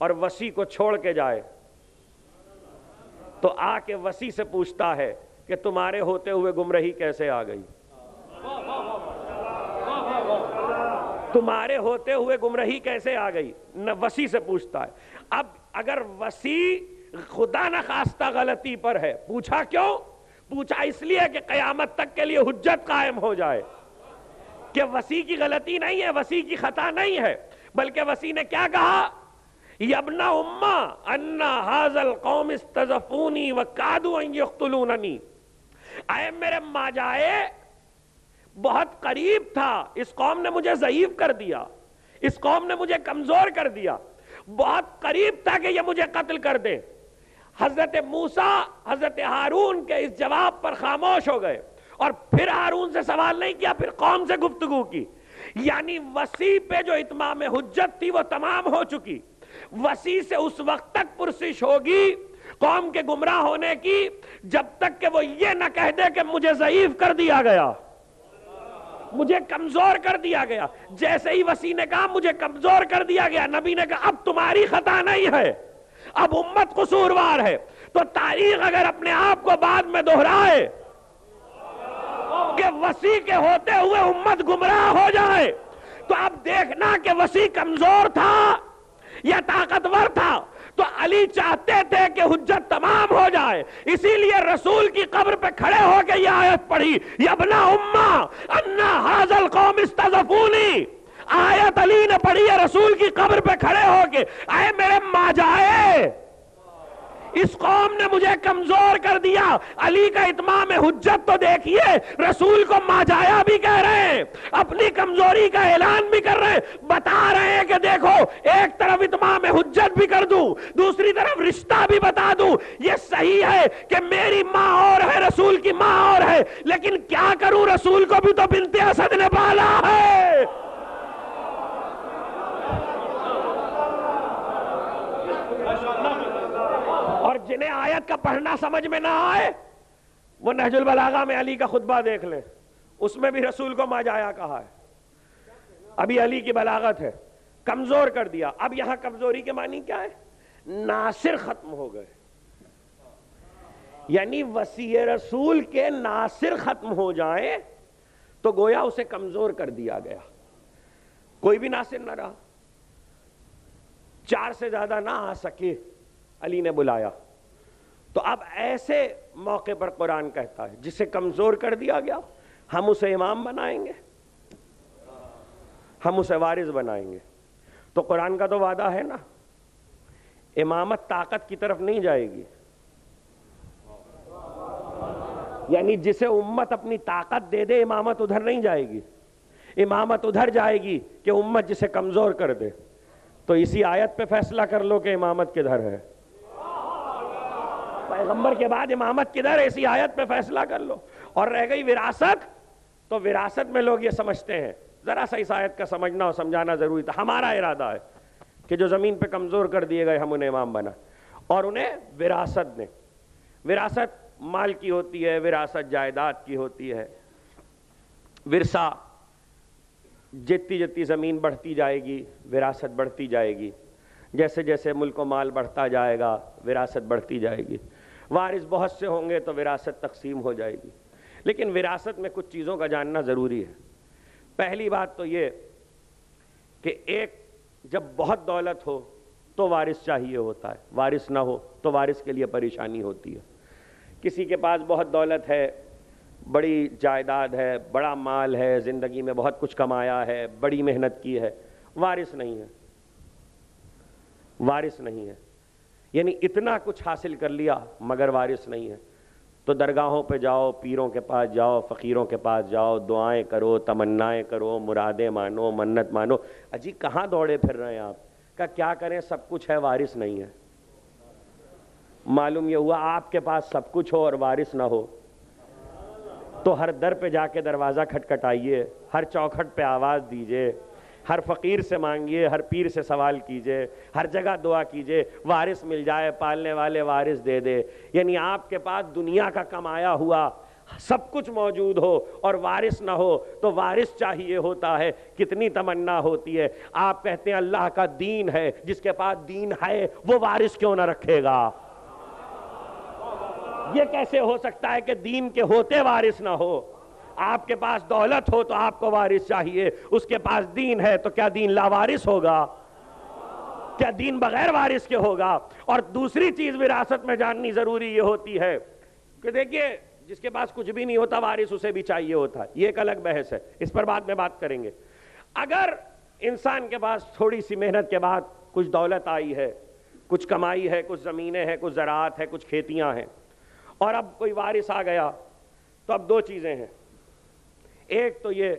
اور وصی کو چھوڑ کے جائے تو آ کے وصی سے پوچھتا ہے کہ تمہارے ہوتے ہوئے گمراہی کیسے آ گئی، تمہارے ہوتے ہوئے گمراہی کیسے آ گئی، نہ وصی سے پوچھتا ہے. اب اگر وصی خدا نہ خواستہ غلطی پر ہے، پوچھا کیوں؟ پوچھا اس لیے کہ قیامت تک کے لیے حجت قائم ہو جائے کہ وصی کی غلطی نہیں ہے، وصی کی خطا نہیں ہے، بلکہ وصی نے کیا کہا؟ یبن امہ انا ھذا القوم استضعفونی وکادوا ان یقتلوننی. اے میرے ماں جائے، بہت قریب تھا، اس قوم نے مجھے ضعیف کر دیا، اس قوم نے مجھے کمزور کر دیا، بہت قریب تھا کہ یہ مجھے قتل کر دے. حضرت موسیٰ حضرت ہارون کے اس جواب پر خاموش ہو گئے اور پھر ہارون سے سوال نہیں کیا، پھر قوم سے گفتگو کی. یعنی وصی پہ جو اتمام حجت تھی وہ تمام ہو چکی. وصی سے اس وقت تک پرسش ہوگی قوم کے گمراہ ہونے کی جب تک کہ وہ یہ نہ کہہ دے کہ مجھے ضعیف کر دیا گیا، مجھے کمزور کر دیا گیا. جیسے ہی وصی نے کہا مجھے کمزور کر دیا گیا، نبی نے کہا اب تمہاری خطا نہیں ہے، اب امت قصوروار ہے. تو تاریخ اگر اپنے آپ کو بعد میں دہرائے کہ وصی کے ہوتے ہوئے امت گمراہ ہو جائے تو اب دیکھنا کہ وصی کمزور تھا یا طاقتور تھا، تو علی چاہتے تھے کہ حجت تمام ہو جائے، اسی لیے رسول کی قبر پہ کھڑے ہو کے یہ آیت پڑھی، یا ابن امہ انا ھذا القوم استضعفونی۔ آیت علی نے پڑھی ہے رسول کی قبر پہ کھڑے ہو کے، اے میرے ماجائے، اس قوم نے مجھے کمزور کر دیا۔ علی کا اتمام حجت تو دیکھیے، رسول کو ماجایا بھی کہہ رہے ہیں، اپنی کمزوری کا اعلان بھی کر رہے ہیں، بتا رہے ہیں کہ دیکھو ایک طرف اتمام حجت بھی کر دوں، دوسری طرف رشتہ بھی بتا دوں۔ یہ صحیح ہے کہ میری ماں اور ہے، رسول کی ماں اور ہے، لیکن کیا کروں، رسول کو بھی تو بنت اسد نے پالا ہے۔ اور جنہیں آیت کا پڑھنا سمجھ میں نہ آئے، وہ نہج البلاغہ میں علی کا خطبہ دیکھ لیں، اس میں بھی رسول کو ماجایا کہا ہے۔ ابھی علی کی بلاغت ہے، کمزور کر دیا۔ اب یہاں کمزوری کے معنی کیا ہے؟ ناصر ختم ہو گئے، یعنی وصی رسول کے ناصر ختم ہو جائیں تو گویا اسے کمزور کر دیا گیا، کوئی بھی ناصر نہ رہا، 4 سے زیادہ نہ آ سکے، علی نے بلایا۔ تو اب ایسے موقع پر قرآن کہتا ہے جسے کمزور کر دیا گیا، ہم اسے امام بنائیں گے، ہم اسے وارث بنائیں گے۔ تو قرآن کا تو وعدہ ہے نا، امامت طاقت کی طرف نہیں جائے گی، یعنی جسے امت اپنی طاقت دے دے امامت ادھر نہیں جائے گی، امامت ادھر جائے گی کہ امت جسے کمزور کر دے۔ تو اسی آیت پہ فیصلہ کر لو کہ امامت کدھر ہے، پیغمبر کے بعد امامت کدھر ہے، اسی آیت پہ فیصلہ کر لو۔ اور رہ گئی وراثت، تو وراثت میں لوگ یہ سمجھتے ہیں، ذرا سا اس آیت کا سمجھنا اور سمجھانا ضروری تھا۔ ہمارا ارادہ ہے کہ جو زمین پہ کمزور کر دیے گئے ہم انہیں امام بنا، اور انہیں وراثت دیں۔ وراثت مال کی ہوتی ہے، وراثت جائیداد کی ہوتی ہے، ورثہ جتنی جتنی زمین بڑھتی جائے گی وراثت بڑھتی جائے گی، جیسے جیسے ملک و مال بڑھتا جائے گا وراثت بڑھتی جائے گی، وارث بہت سے ہوں گے تو وراثت تقسیم ہو جائے گی۔ لیکن وراثت میں کچھ چیزوں کا جاننا ضروری ہے۔ پہلی بات تو یہ کہ ایک جب بہت دولت ہو تو وارث چاہیے ہوتا ہے، وارث نہ ہو تو وارث کے لیے پریشانی ہوتی ہے۔ کسی کے پاس بہت دولت ہے، بڑی جائیداد ہے، بڑا مال ہے، زندگی میں بہت کچھ کمایا ہے، بڑی محنت کی ہے، وارث نہیں ہے، وارث نہیں ہے، یعنی اتنا کچھ حاصل کر لیا مگر وارث نہیں ہے، تو درگاہوں پہ جاؤ، پیروں کے پاس جاؤ، فقیروں کے پاس جاؤ، دعائیں کرو، تمنائیں کرو، مرادیں مانو، منت مانو۔ اجی کہاں دوڑے پھر رہے ہیں آپ؟ کہ کیا کریں، سب کچھ ہے وارث نہیں ہے۔ معلوم یہ ہوا آپ کے پاس سب کچھ ہو اور وارث نہ ہو تو ہر در پہ جا کے دروازہ کھٹکھٹائیے، ہر چوکھٹ پہ آواز دیجئے، ہر فقیر سے مانگیے، ہر پیر سے سوال کیجئے، ہر جگہ دعا کیجئے، وارث مل جائے، پالنے والے وارث دے دے۔ یعنی آپ کے پاس دنیا کا کمایا ہوا سب کچھ موجود ہو اور وارث نہ ہو تو وارث چاہیے ہوتا ہے۔ کتنی تمنا ہوتی ہے، آپ کہتے ہیں اللہ کا دین ہے، جس کے پاس دین ہے وہ وارث کیوں نہ رکھے گا؟ یہ کیسے ہو سکتا ہے کہ دین کے ہوتے وارث نہ ہو؟ آپ کے پاس دولت ہو تو آپ کو وارث چاہیے، اس کے پاس دین ہے تو کیا دین لاوارث ہوگا؟ کیا دین بغیر وارث کے ہوگا؟ اور دوسری چیز وراثت میں جاننی ضروری یہ ہوتی ہے کہ دیکھیے جس کے پاس کچھ بھی نہیں ہوتا وارث اسے بھی چاہیے ہوتا ہے، یہ ایک الگ بحث ہے، اس پر بعد میں بات کریں گے۔ اگر انسان کے پاس تھوڑی سی محنت کے بعد کچھ دولت آئی ہے، کچھ کمائی ہے، کچھ زمینیں ہیں، کچھ زراعت ہے، کچھ کھیتیاں ہیں، اور اب کوئی وارث آ گیا تو اب دو چیزیں ہیں۔ ایک تو یہ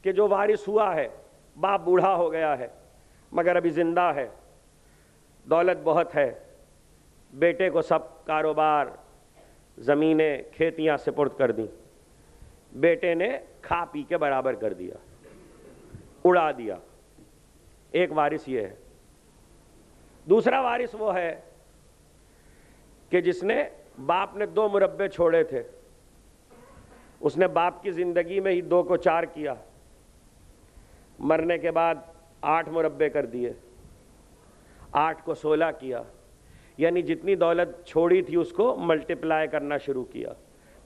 کہ جو وارث ہوا ہے باپ بوڑھا ہو گیا ہے مگر ابھی زندہ ہے، دولت بہت ہے، بیٹے کو سب کاروبار زمینیں کھیتیاں سپرد کر دیں، بیٹے نے کھا پی کے برابر کر دیا، اڑا دیا۔ ایک وارث یہ ہے۔ دوسرا وارث وہ ہے کہ جس نے باپ نے 2 مربے چھوڑے تھے، اس نے باپ کی زندگی میں ہی 2 کو 4 کیا، مرنے کے بعد 8 مربے کر دیے، 8 کو 16 کیا، یعنی جتنی دولت چھوڑی تھی اس کو ملٹیپلائی کرنا شروع کیا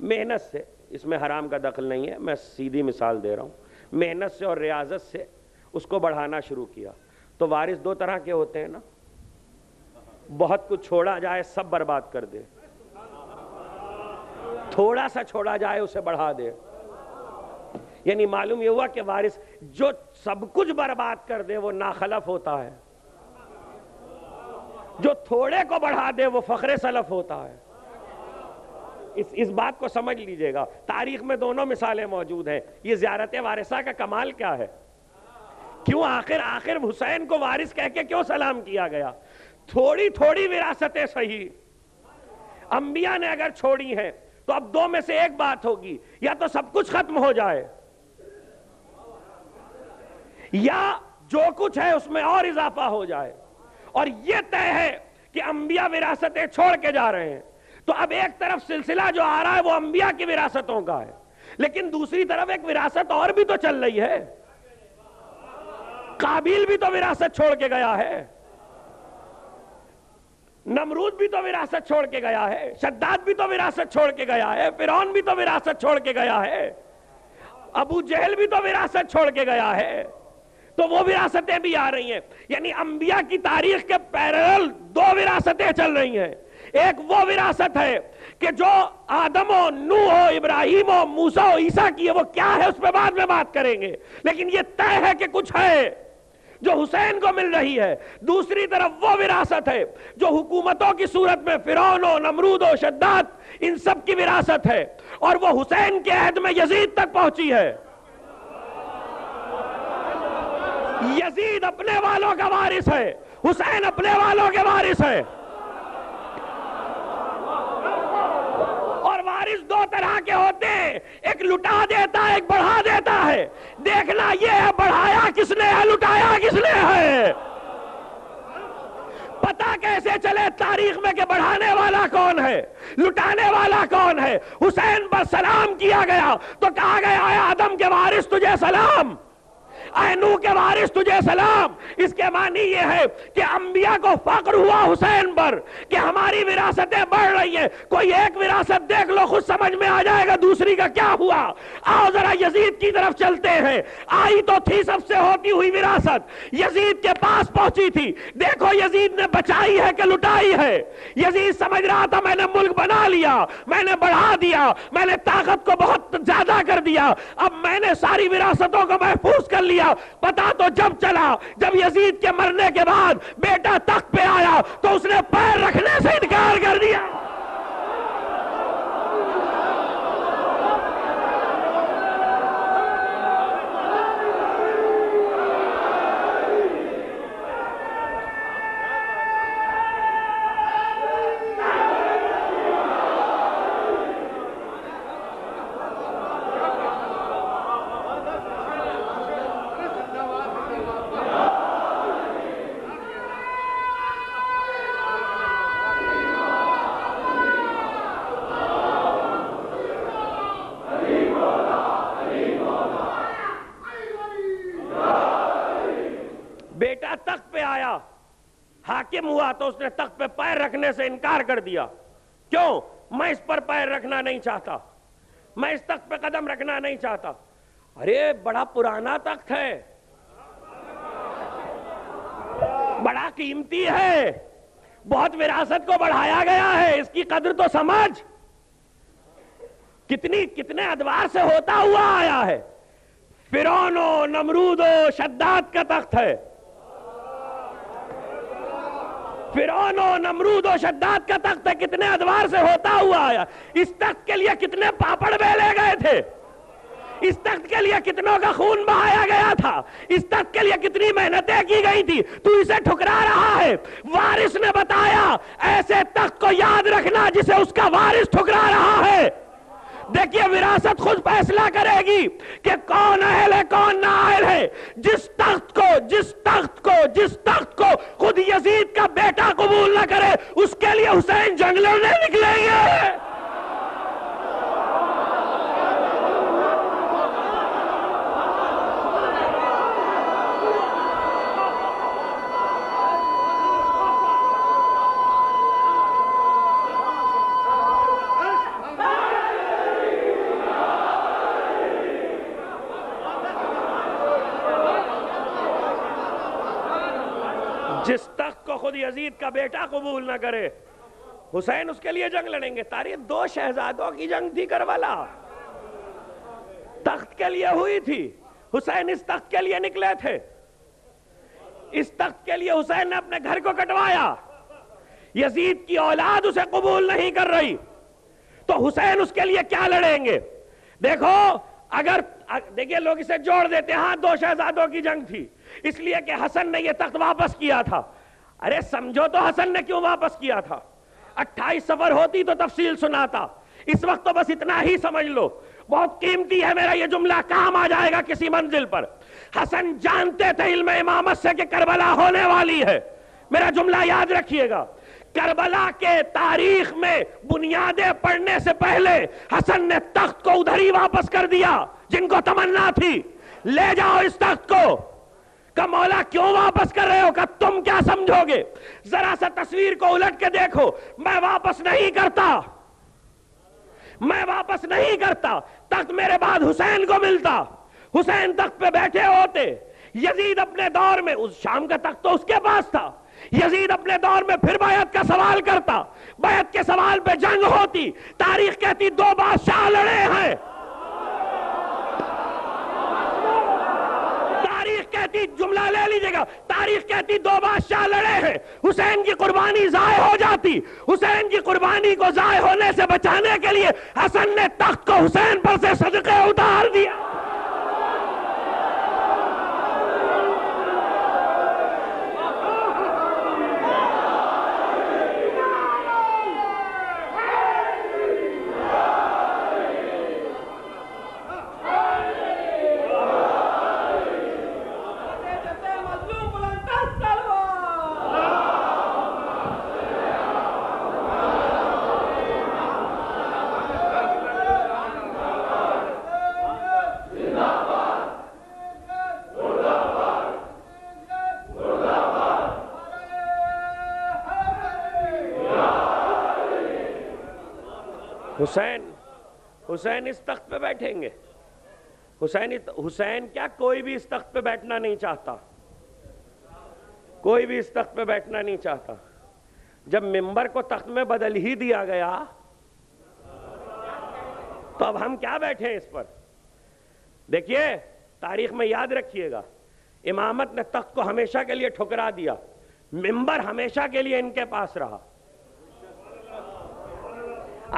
محنت سے۔ اس میں حرام کا دخل نہیں ہے، میں سیدھی مثال دے رہا ہوں، محنت سے اور ریاضت سے اس کو بڑھانا شروع کیا۔ تو وارث دو طرح کے ہوتے ہیں نا، بہت کچھ چھوڑا جائے سب برباد کر دے، تھوڑا سا چھوڑا جائے اسے بڑھا دے. یعنی معلوم یہ ہوا کہ وارث جو سب کچھ برباد کر دے وہ ناخلف ہوتا ہے، جو تھوڑے کو بڑھا دے وہ فخر سلف ہوتا ہے. اس بات کو سمجھ لیجئے گا. تاریخ میں دونوں مثالیں موجود ہیں. یہ زیارت وارثہ کا کمال کیا ہے؟ کیوں آخر حسین کو وارث کہہ کے کیوں سلام کیا گیا؟ تھوڑی تھوڑی وراثتیں صحیح، انبیاء نے اگر چھوڑی ہیں تو اب دو میں سے ایک بات ہوگی، یا تو سب کچھ ختم ہو جائے یا جو کچھ ہے اس میں اور اضافہ ہو جائے. اور یہ طے ہے کہ انبیاء وراثتیں چھوڑ کے جا رہے ہیں. تو اب ایک طرف سلسلہ جو آ رہا ہے وہ انبیاء کی وراثتوں کا ہے، لیکن دوسری طرف ایک وراثت اور بھی تو چل رہی ہے. قابیل بھی تو وراثت چھوڑ کے گیا ہے، نمرود بھی تو وراثت چھوڑ کے گیا ہے، شداد بھی تو وراثت چھوڑ کے گیا ہے، فرعون بھی تو وراثت چھوڑ کے گیا ہے، ابو جہل بھی تو وراثت چھوڑ کے گیا ہے. تو وہ وراثتیں بھی آ رہی ہیں. یعنی انبیاء کی تاریخ کے پیرل دو وراثتیں چل رہی ہیں. ایک وہ وراثت ہے کہ جو آدم و نوح و ابراہیم و موسیٰ و عیسیٰ کی ہے، وہ کیا ہے اس پہ بعد میں بات کریں گے، لیکن یہ طے ہے کہ کچھ ہے جو حسین کو مل رہی ہے. دوسری طرف وہ وراثت ہے جو حکومتوں کی صورت میں فرعون و نمرود و شداد ان سب کی وراثت ہے، اور وہ حسین کے عہد میں یزید تک پہنچی ہے. یزید اپنے والوں کا وارث ہے، حسین اپنے والوں کے وارث ہے. اور وارث دو طرح کے ہوتے ہیں، ایک لٹا دیتا ہے، ایک بڑھا دیتا ہے. دیکھنا یہ ہے بڑھایا کس نے ہے، لٹایا کس نے ہے. پتہ کیسے چلے تاریخ میں کہ بڑھانے والا کون ہے، لٹانے والا کون ہے؟ حسین پر سلام کیا گیا تو کہا گیا اے آدم کے وارث تجھے سلام، اے نوح کے وارث تجھے سلام. اس کے معنی یہ ہے کہ انبیاء کو فخر ہوا حسین پر کہ ہماری وراثتیں بڑھ رہی ہیں. کوئی ایک وراثت دیکھ لو خود سمجھ میں آ جائے گا دوسری کا کیا ہوا. آؤ ذرا یزید کی طرف چلتے ہیں. آئی تو تھی سب سے ہوتی ہوئی وراثت، یزید کے پاس پہنچی تھی. دیکھو یزید نے بچائی ہے کہ لٹائی ہے. یزید سمجھ رہا تھا میں نے ملک بنا لیا، میں نے بڑھا دیا، میں نے طاقت کو بہت زیادہ کر دیا، اب میں نے ساری وراثتوں کو محفوظ کر لیا. پتا تو جب چلا جب یزید کے مرنے کے بعد بیٹا تخت پہ آیا تو اس نے پیر رکھنے سے انکار کر دیا. بیٹا تخت پہ آیا، حاکم ہوا تو اس نے تخت پہ پیر رکھنے سے انکار کر دیا. کیوں؟ میں اس پر پیر رکھنا نہیں چاہتا، میں اس تخت پہ قدم رکھنا نہیں چاہتا. ارے بڑا پرانا تخت ہے، بڑا قیمتی ہے، بہت وراثت کو بڑھایا گیا ہے، اس کی قدر تو سمجھ. کتنے ادوار سے ہوتا ہوا آیا ہے. فرعون و نمرود و شداد کا تخت ہے، فرعون و نمرود و شداد کا تخت ہے، کتنے ادوار سے ہوتا ہوا آیا. اس تخت کے لیے کتنے پاپڑ بیلے گئے تھے، اس تخت کے لیے کتنوں کا خون بہایا گیا تھا، اس تخت کے لیے کتنی محنتیں کی گئی تھی. تو اسے ٹھکرا رہا ہے. وارث نے بتایا ایسے تخت کو یاد رکھنا جسے اس کا وارث ٹھکرا رہا ہے. دیکھیے وراثت خود فیصلہ کرے گی کہ کون اہل ہے کون نااہل ہے. جس تخت کو خود یزید کا بیٹا قبول نہ کرے اس کے لیے حسین جنگ لڑنے نکلیں گے. خود یزید کا بیٹا قبول نہ کرے، حسین اس کے لیے جنگ لڑیں گے۔ تاریخ 2 شہزادوں کی جنگ تھی کربلا، تخت کے لیے ہوئی تھی، حسین اس تخت کے لیے نکلے تھے، اس تخت کے لیے حسین نے اپنے گھر کو کٹوایا، یزید کی اولاد اسے قبول نہیں کر رہی، تو حسین اس کے لیے کیا لڑیں گے؟ دیکھو دیکھیے لوگ اسے جوڑ دیتے ہیں، ہاں 2 شہزادوں کی جنگ تھی اس لیے کہ حسن نے یہ تخت واپس کیا تھا۔ ارے سمجھو تو حسن نے کیوں واپس کیا تھا؟ 28 سفر ہوتی تو تفصیل سناتا، اس وقت تو بس اتنا ہی سمجھ لو، بہت قیمتی ہے میرا یہ جملہ، کام آ جائے گا کسی منزل پر۔ حسن جانتے تھے علم امامت سے کہ کربلا ہونے والی ہے، میرا جملہ یاد رکھیے گا۔ کربلا کے تاریخ میں بنیادیں پڑھنے سے پہلے حسن نے تخت کو ادھر ہی واپس کر دیا، جن کو تمنا تھی لے جاؤ اس تخت کو۔ کہ مولا کیوں واپس کر رہے ہو؟ کہ تم کیا سمجھو گے؟ ذرا سا تصویر کو الٹ کے دیکھو، میں واپس نہیں کرتا، میں واپس نہیں کرتا، تخت میرے بعد حسین کو ملتا، حسین تخت پہ بیٹھے ہوتے، یزید اپنے دور میں، اس شام کا تخت تو اس کے پاس تھا، یزید اپنے دور میں پھر بیعت کا سوال کرتا، بیعت کے سوال پہ جنگ ہوتی، تاریخ کہتی 2 بادشاہ لڑے ہیں، تاریخ کہتی، جملہ لے لیجئے گا، تاریخ کہتی 2 بادشاہ لڑے ہیں، حسین کی قربانی ضائع ہو جاتی، حسین کی قربانی کو ضائع ہونے سے بچانے کے لیے حسن نے تخت کو حسین پر سے صدقے اتار دیا۔ حسین اس تخت پہ بیٹھیں گے، حسین کیا کوئی بھی اس تخت پہ بیٹھنا نہیں چاہتا، کوئی بھی اس تخت پہ بیٹھنا نہیں چاہتا۔ جب منبر کو تخت میں بدل ہی دیا گیا تو اب ہم کیا بیٹھے ہیں اس پر؟ دیکھیے تاریخ میں یاد رکھیے گا، امامت نے تخت کو ہمیشہ کے لیے ٹھکرا دیا، منبر ہمیشہ کے لیے ان کے پاس رہا۔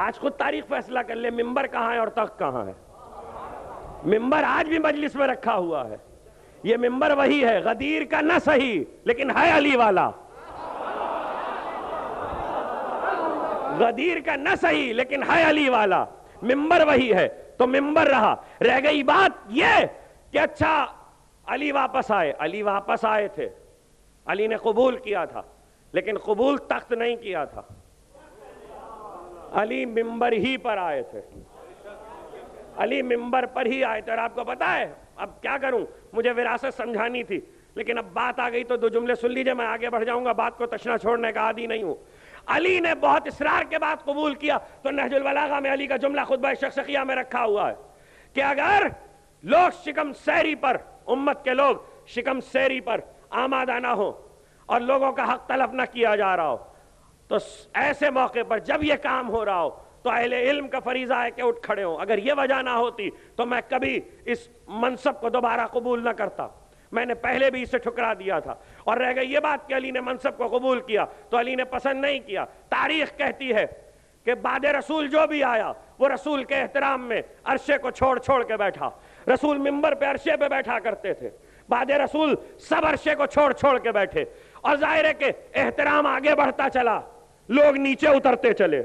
آج خود تاریخ فیصلہ کر لے منبر کہاں ہے اور تخت کہاں ہے۔ منبر آج بھی مجلس میں رکھا ہوا ہے، یہ منبر وہی ہے، غدیر کا نہ صحیح لیکن ہے علی والا، غدیر کا نہ صحیح لیکن ہے علی والا، منبر وہی ہے تو منبر رہا۔ رہ گئی بات یہ کہ اچھا علی واپس آئے، علی واپس آئے تھے، علی نے قبول کیا تھا لیکن قبول تخت نہیں کیا تھا، علی منبر ہی پر آئے تھے، علی منبر پر ہی آئے تھے۔ اور آپ کو پتا ہے اب کیا کروں، مجھے وراثت سمجھانی تھی لیکن اب بات آ گئی تو 2 جملے سن لیجئے، میں آگے بڑھ جاؤں گا، بات کو تشنا چھوڑنے کا عادی نہیں ہوں۔ علی نے بہت اصرار کے بعد قبول کیا تو نہج البلاغہ میں علی کا جملہ خطبہ شخصیہ میں رکھا ہوا ہے کہ اگر لوگ شکم سیری پر، امت کے لوگ شکم سیری پر آمادہ نہ ہو اور لوگوں کا حق تلف نہ کیا جا رہا ہو تو ایسے موقع پر جب یہ کام ہو رہا ہو تو اہل علم کا فریضہ ہے کہ اٹھ کھڑے ہوں۔ اگر یہ وجہ نہ ہوتی تو میں کبھی اس منصب کو دوبارہ قبول نہ کرتا، میں نے پہلے بھی اسے ٹھکرا دیا تھا۔ اور رہ گئی یہ بات کہ علی نے منصب کو قبول کیا تو علی نے پسند نہیں کیا۔ تاریخ کہتی ہے کہ بعد رسول جو بھی آیا وہ رسول کے احترام میں عرشے کو چھوڑ کے بیٹھا، رسول منبر پہ عرشے پہ بیٹھا کرتے تھے، بعد رسول سب عرشے کو چھوڑ کے بیٹھے، اور ظاہر ہے کہ احترام آگے بڑھتا چلا، لوگ نیچے اترتے چلے۔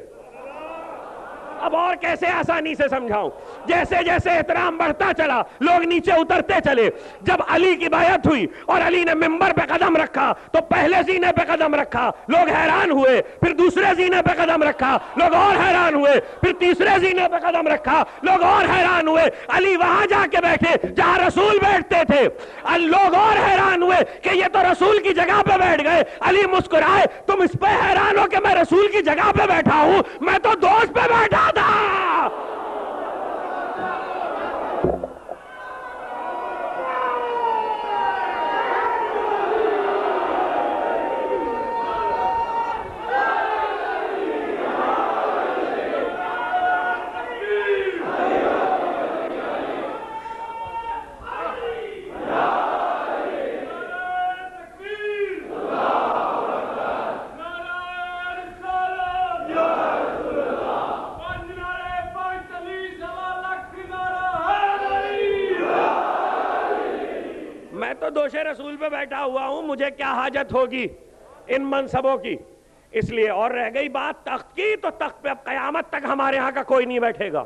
اب اور کیسے آسانی سے سمجھاؤں، جیسے جیسے احترام بڑھتا چلا لوگ نیچے اترتے چلے۔ جب علی کی بیعت ہوئی اور علی نے منبر پہ قدم رکھا تو پہلے زینے پہ قدم رکھا، لوگ حیران ہوئے، پھر دوسرے زینے پہ قدم رکھا، لوگ اور حیران ہوئے، پھر تیسرے زینے پہ قدم رکھا، لوگ اور حیران ہوئے۔ علی وہاں جا کے بیٹھے جہاں رسول بیٹھتے تھے، لوگ اور حیران ہوئے کہ یہ تو رسول کی جگہ پہ بیٹھ گئے۔ علی مسکرائے، تم اس پہ حیران ہو کہ میں رسول کی جگہ پہ بیٹھا ہوں، میں تو دوست پہ بیٹھا تھا۔ فرش رسول پہ بیٹھا ہوا ہوں، مجھے کیا حاجت ہوگی ان منصبوں کی؟ اس لیے اور رہ گئی بات تخت کی، تو تخت پہ اب قیامت تک ہمارے ہاں کا کوئی نہیں بیٹھے گا،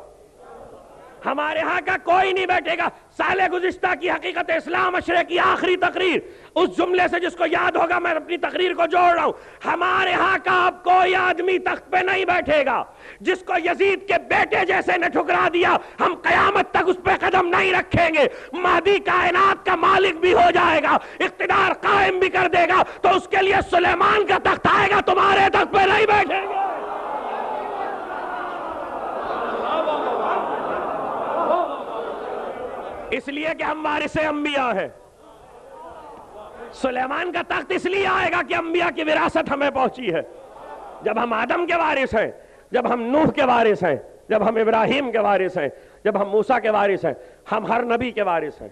ہمارے ہاں کا کوئی نہیں بیٹھے گا۔ سال گزشتہ کی حقیقت اسلام اشرے کی آخری تقریر، اس جملے سے جس کو یاد ہوگا میں اپنی تقریر کو جوڑ رہا ہوں، ہمارے ہاں کا اب کوئی آدمی تخت پہ نہیں بیٹھے گا۔ جس کو یزید کے بیٹے جیسے نے ٹھکرا دیا، ہم قیامت تک اس پہ قدم نہیں رکھیں گے۔ مہدی کائنات کا مالک بھی ہو جائے گا، اقتدار قائم بھی کر دے گا، تو اس کے لیے سلیمان کا تخت آئے گا، تمہارے تخت پہ نہیں بیٹھیں گے۔ اس لیے کہ ہم وارث انبیاء ہیں۔ سلیمان کا تخت اس لیے آئے گا کہ انبیاء کی وراثت ہمیں پہنچی ہے۔ جب ہم آدم کے وارث ہیں، جب ہم نوح کے وارث ہیں، جب ہم ابراہیم کے وارث ہیں، جب ہم موسیٰ کے وارث ہیں، ہم ہر نبی کے وارث ہیں،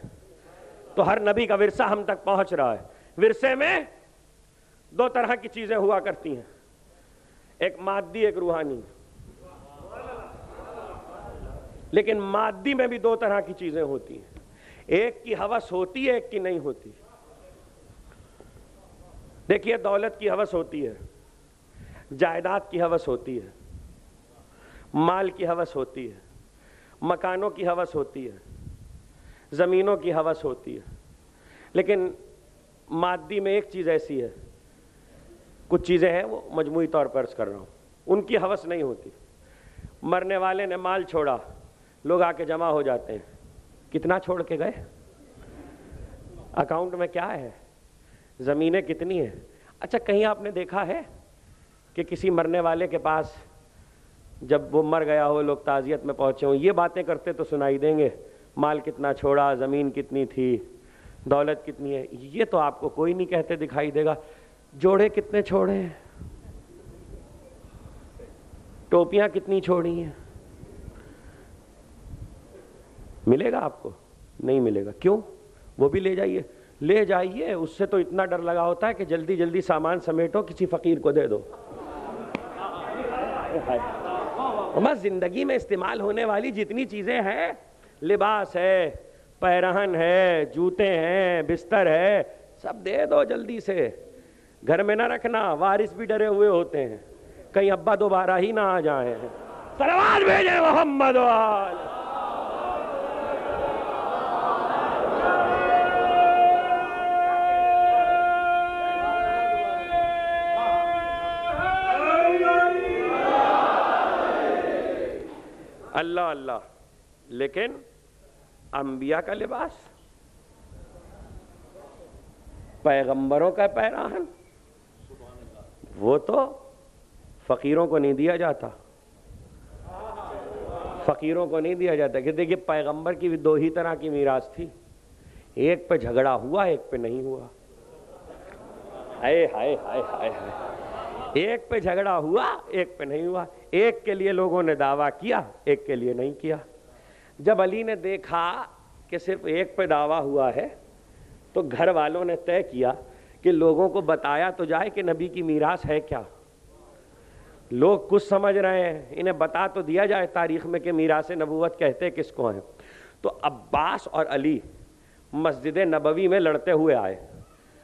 تو ہر نبی کا ورثہ ہم تک پہنچ رہا ہے۔ ورثے میں دو طرح کی چیزیں ہوا کرتی ہیں، ایک مادی، ایک روحانی۔ لیکن مادی میں بھی دو طرح کی چیزیں ہوتی ہیں، ایک کی ہوس ہوتی ہے، ایک کی نہیں ہوتی۔ دیکھیے، دولت کی ہوس ہوتی ہے، جائیداد کی ہوس ہوتی ہے، مال کی ہوس ہوتی ہے، مکانوں کی ہوس ہوتی ہے، زمینوں کی ہوس ہوتی ہے۔ لیکن مادی میں ایک چیز ایسی ہے، کچھ چیزیں ہیں وہ مجموعی طور پر عرض کر رہا ہوں، ان کی ہوس نہیں ہوتی۔ مرنے والے نے مال چھوڑا، لوگ آ کے جمع ہو جاتے ہیں، کتنا چھوڑ کے گئے؟ اکاؤنٹ میں کیا ہے؟ زمینیں کتنی ہیں؟ اچھا، کہیں آپ نے دیکھا ہے کہ کسی مرنے والے کے پاس جب وہ مر گیا ہو، لوگ تعزیت میں پہنچے ہوں، یہ باتیں کرتے تو سنائی دیں گے، مال کتنا چھوڑا، زمین کتنی تھی، دولت کتنی ہے؟ یہ تو آپ کو کوئی نہیں کہتے دکھائی دے گا۔ جوڑے کتنے چھوڑے ہیں، ٹوپیاں کتنی چھوڑی ہیں؟ ملے گا آپ کو؟ نہیں ملے گا۔ کیوں؟ وہ بھی لے جائیے، لے جائیے، اس سے تو اتنا ڈر لگا ہوتا ہے کہ جلدی جلدی سامان سمیٹو، کسی فقیر کو دے دو۔ بس زندگی میں استعمال ہونے والی جتنی چیزیں ہیں، لباس ہے، پیرہن ہے، جوتے ہیں، بستر ہے، سب دے دو جلدی سے، گھر میں نہ رکھنا۔ وارث بھی ڈرے ہوئے ہوتے ہیں، کہیں ابا دوبارہ ہی نہ آ جائیں۔ صلوات بھیجیں محمد وآل۔ اللہ اللہ۔ لیکن انبیاء کا لباس، پیغمبروں کا پیراہن، وہ تو فقیروں کو نہیں دیا جاتا، فقیروں کو نہیں دیا جاتا۔ کہ دیکھیے، پیغمبر کی بھی دو ہی طرح کی میراث تھی، ایک پہ جھگڑا ہوا، ایک پہ نہیں ہوا۔ ہائے ہائے ہائے ہائے ہائے، ایک پہ جھگڑا ہوا، ایک پہ نہیں ہوا۔ ایک کے لیے لوگوں نے دعویٰ کیا، ایک کے لیے نہیں کیا۔ جب علی نے دیکھا کہ صرف ایک پہ دعویٰ ہوا ہے، تو گھر والوں نے طے کیا کہ لوگوں کو بتایا تو جائے کہ نبی کی میراث ہے کیا۔ لوگ کچھ سمجھ رہے ہیں، انہیں بتا تو دیا جائے تاریخ میں کہ میراث نبوت کہتے کس کو ہیں۔ تو عباس اور علی مسجد نبوی میں لڑتے ہوئے آئے۔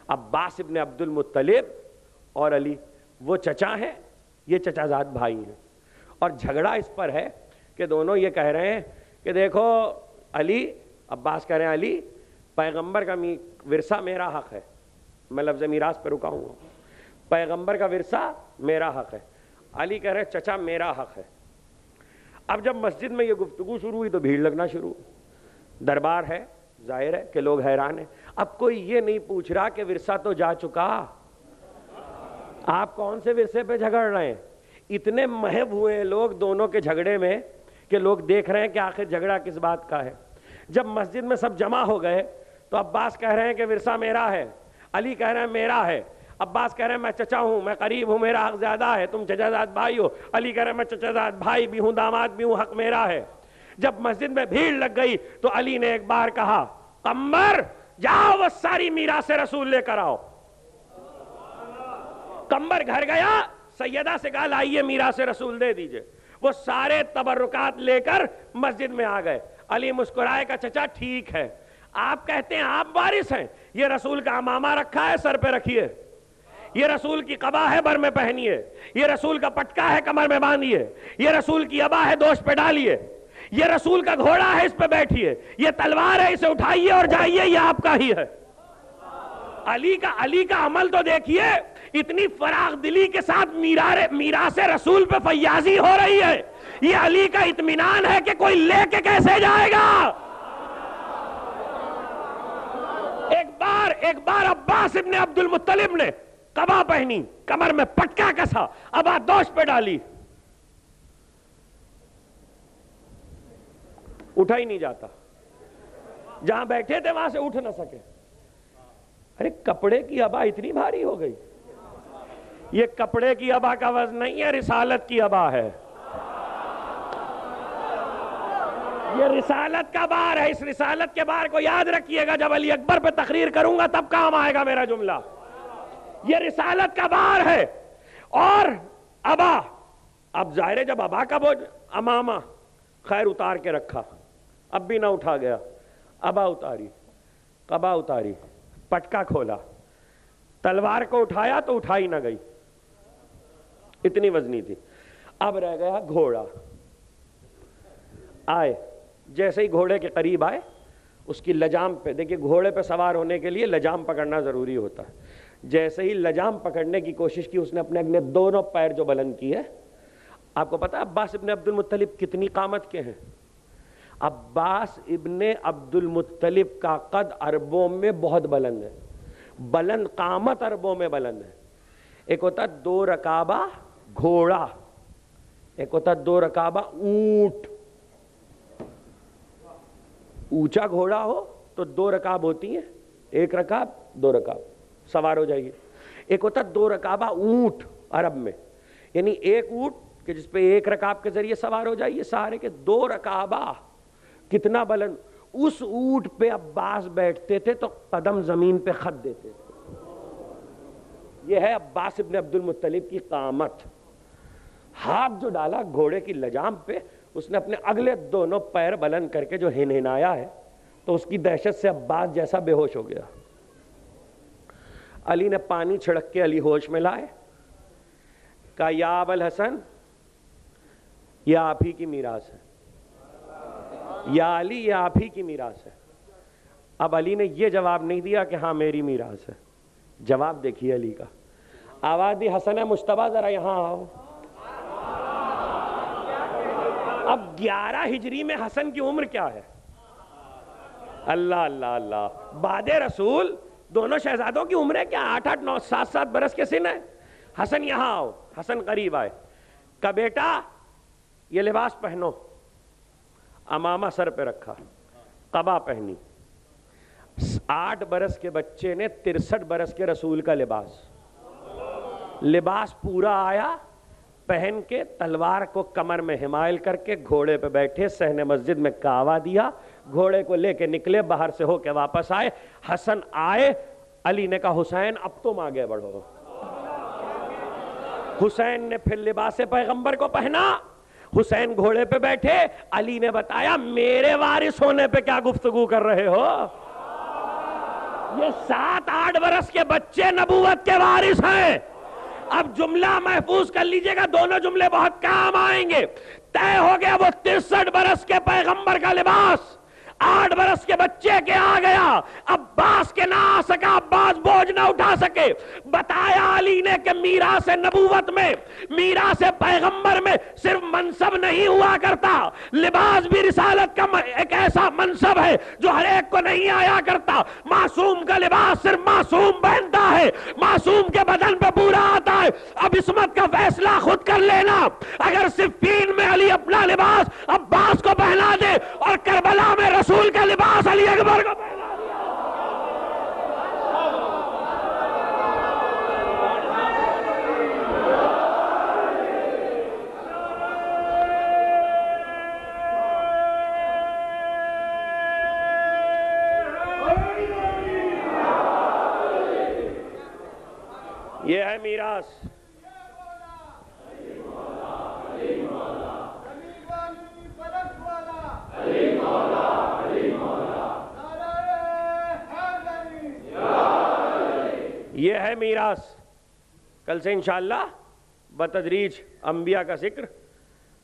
عباس ابن عبد المطلب اور علی، وہ چچا ہیں، یہ چچا زاد بھائی ہیں، اور جھگڑا اس پر ہے کہ دونوں یہ کہہ رہے ہیں کہ دیکھو علی، عباس کہہ رہے ہیں علی، پیغمبر کا ورثہ میرا حق ہے۔ میں لفظ میراث پہ رکا ہوں، پیغمبر کا ورثہ میرا حق ہے۔ علی کہہ رہے ہیں چچا میرا حق ہے۔ اب جب مسجد میں یہ گفتگو شروع ہوئی تو بھیڑ لگنا شروع، دربار ہے، ظاہر ہے کہ لوگ حیران ہیں۔ اب کوئی یہ نہیں پوچھ رہا کہ ورثہ تو جا چکا، آپ کون سے ورثے پہ جھگڑ رہے ہیں؟ اتنے محب ہوئے ہیں لوگ دونوں کے جھگڑے میں کہ لوگ دیکھ رہے ہیں کہ آخر جھگڑا کس بات کا ہے۔ جب مسجد میں سب جمع ہو گئے تو عباس کہہ رہے ہیں کہ ورثہ میرا ہے، علی کہہ رہے ہیں میرا ہے۔ عباس کہہ رہے ہیں میں چچا ہوں، میں قریب ہوں، میرا حق زیادہ ہے، تم چچا زاد بھائی ہو۔ علی کہہ رہے ہیں میں چچا زاد بھائی بھی ہوں، داماد بھی ہوں، حق میرا ہے۔ جب مسجد میں بھیڑ لگ گئی تو علی نے ایک بار کہا، قمر جاؤ وہ ساری میراث رسول لے کر آؤ۔ قمر گھر گیا، سیدہ سے کہا لائیے میراث رسول دے دیجئے۔ وہ سارے تبرکات لے کر مسجد میں آ گئے۔ علی مسکرائے کا چچا ٹھیک ہے۔ آپ کہتے ہیں آپ وارث ہیں، یہ رسول کا امامہ رکھا ہے سر پہ رکھیے، یہ رسول کی قبا ہے بر میں پہنیے، یہ رسول کا پٹکا ہے کمر میں باندھیے، یہ رسول کی ابا ہے دوش پہ ڈالیے، یہ رسول کا گھوڑا ہے اس پہ بیٹھیے، یہ تلوار ہے اسے اٹھائیے اور جائیے، یہ آپ کا ہی ہے۔ علی کا عمل تو دیکھیے، اتنی فراغ دلی کے ساتھ میراث رسول پہ فیاضی ہو رہی ہے، یہ علی کا اطمینان ہے کہ کوئی لے کے کیسے جائے گا۔ ایک بار عباس ابن عبد المطلب نے قبا پہنی، کمر میں پٹکا کسا، ابا دوش پہ ڈالی، اٹھا ہی نہیں جاتا، جہاں بیٹھے تھے وہاں سے اٹھ نہ سکے۔ ارے کپڑے کی ابا اتنی بھاری ہو گئی، یہ کپڑے کی ابا کا وزن نہیں ہے، رسالت کی ابا ہے، یہ رسالت کا بار ہے۔ اس رسالت کے بار کو یاد رکھیے گا، جب علی اکبر پہ تقریر کروں گا تب کام آئے گا میرا جملہ۔ یہ رسالت کا بار ہے۔ اور ابا، اب ظاہر ہے جب ابا کا بوجھ، امامہ خیر اتار کے رکھا، اب بھی نہ اٹھا گیا، ابا اتاری، قبا اتاری، پٹکا کھولا، تلوار کو اٹھایا تو اٹھائی نہ گئی، اتنی وزنی تھی۔ اب رہ گیا گھوڑا، آئے، جیسے ہی گھوڑے کے قریب آئے، اس کی لجام پہ، دیکھیں گھوڑے پہ سوار ہونے کے لیے لجام پکڑنا ضروری ہوتا ہے، جیسے ہی لجام پکڑنے کی کوشش کی، اس نے اپنے دونوں پیر جو بلند کیے۔ آپ کو پتا عباس ابن عبد المطلب کتنی قامت کے ہیں؟ عباس ابن عبد المطلب کا قد عربوں میں بہت بلند ہے، بلند قامت عربوں میں بلند ہے۔ ایک ہوتا 2 رکابہ گھوڑا، ایک ہوتا 2 رکابہ اونٹ۔ اونچا گھوڑا ہو تو 2 رکاب ہوتی ہیں، 1 رکاب 2 رکاب، سوار ہو جائیے۔ ایک ہوتا 2 رکابہ اونٹ عرب میں، یعنی ایک اونٹ کہ جس پہ 1 رکاب کے ذریعے سوار ہو جائیے، سارے کے 2 رکابہ، کتنا بلند۔ اس اونٹ پہ عباس بیٹھتے تھے تو قدم زمین پہ خط دیتے تھے۔ یہ ہے عباس ابن عبد المطلب کی قامت۔ ہاتھ جو ڈالا گھوڑے کی لجام پہ، اس نے اپنے اگلے دونوں پیر بلند کر کے جو ہنہنایا ہے تو اس کی دہشت سے عباس جیسا بے ہوش ہو گیا۔ علی نے پانی چھڑک کے علی ہوش میں لائے، کہا یا ابا الحسن، یہ آپ ہی کی میراث ہے، یا علی یہ آپ ہی کی میراث ہے۔ اب علی نے یہ جواب نہیں دیا کہ ہاں میری میراث ہے، جواب دیکھیے علی کا، آواز دی حسن مجتبیٰ ذرا یہاں آؤ۔ اب 11 ہجری میں حسن کی عمر کیا ہے؟ اللہ اللہ اللہ، بعد رسول دونوں شہزادوں کی عمریں کیا 8 9 7 برس کے سن ہے۔ حسن یہاں آؤ، حسن قریب آئے، کہا بیٹا یہ لباس پہنو، امامہ سر پہ رکھا، قبا پہنی۔ 8 برس کے بچے نے 63 برس کے رسول کا لباس پورا آیا، پہن کے تلوار کو کمر میں حمائل کر کے گھوڑے پہ بیٹھے، صحن مسجد میں کعوہ دیا، گھوڑے کو لے کے نکلے، باہر سے ہو کے واپس آئے۔ حسن آئے، علی نے کہا حسین اب تم آگے بڑھو۔ حسین نے پھر لباس پیغمبر کو پہنا، حسین گھوڑے پہ بیٹھے، علی نے بتایا میرے وارث ہونے پہ کیا گفتگو کر رہے ہو؟ یہ 7 8 برس کے بچے نبوت کے وارث ہیں۔ اب جملہ محفوظ کر لیجئے گا، دونوں جملے بہت کام آئیں گے۔ طے ہو گیا وہ 63 برس کے پیغمبر کا لباس 8 برس کے بچے کے آ گیا، عباس کے نہ آ سکا، عباس بوجھ نہ اٹھا سکے۔ بتایا علی نے کہ میراث نبوت میں، میراث پیغمبر میں صرف منصب نہیں ہوا کرتا، لباس بھی رسالت کا ایک ایسا منصب ہے جو ہر ایک کو نہیں آیا کرتا۔ معصوم کا لباس صرف معصوم پہنتا ہے، معصوم کے بدن پہ پورا آتا ہے۔ اب عصمت کا فیصلہ خود کر لینا، اگر صفین میں علی اپنا لباس عباس کو پہنا دے اور کربلا میں رسول کا لباس علی اکبر کو پہنا دیا۔ یہ ہے میراث۔ میراث. کل سے انشاءاللہ بتدریج انبیاء کا ذکر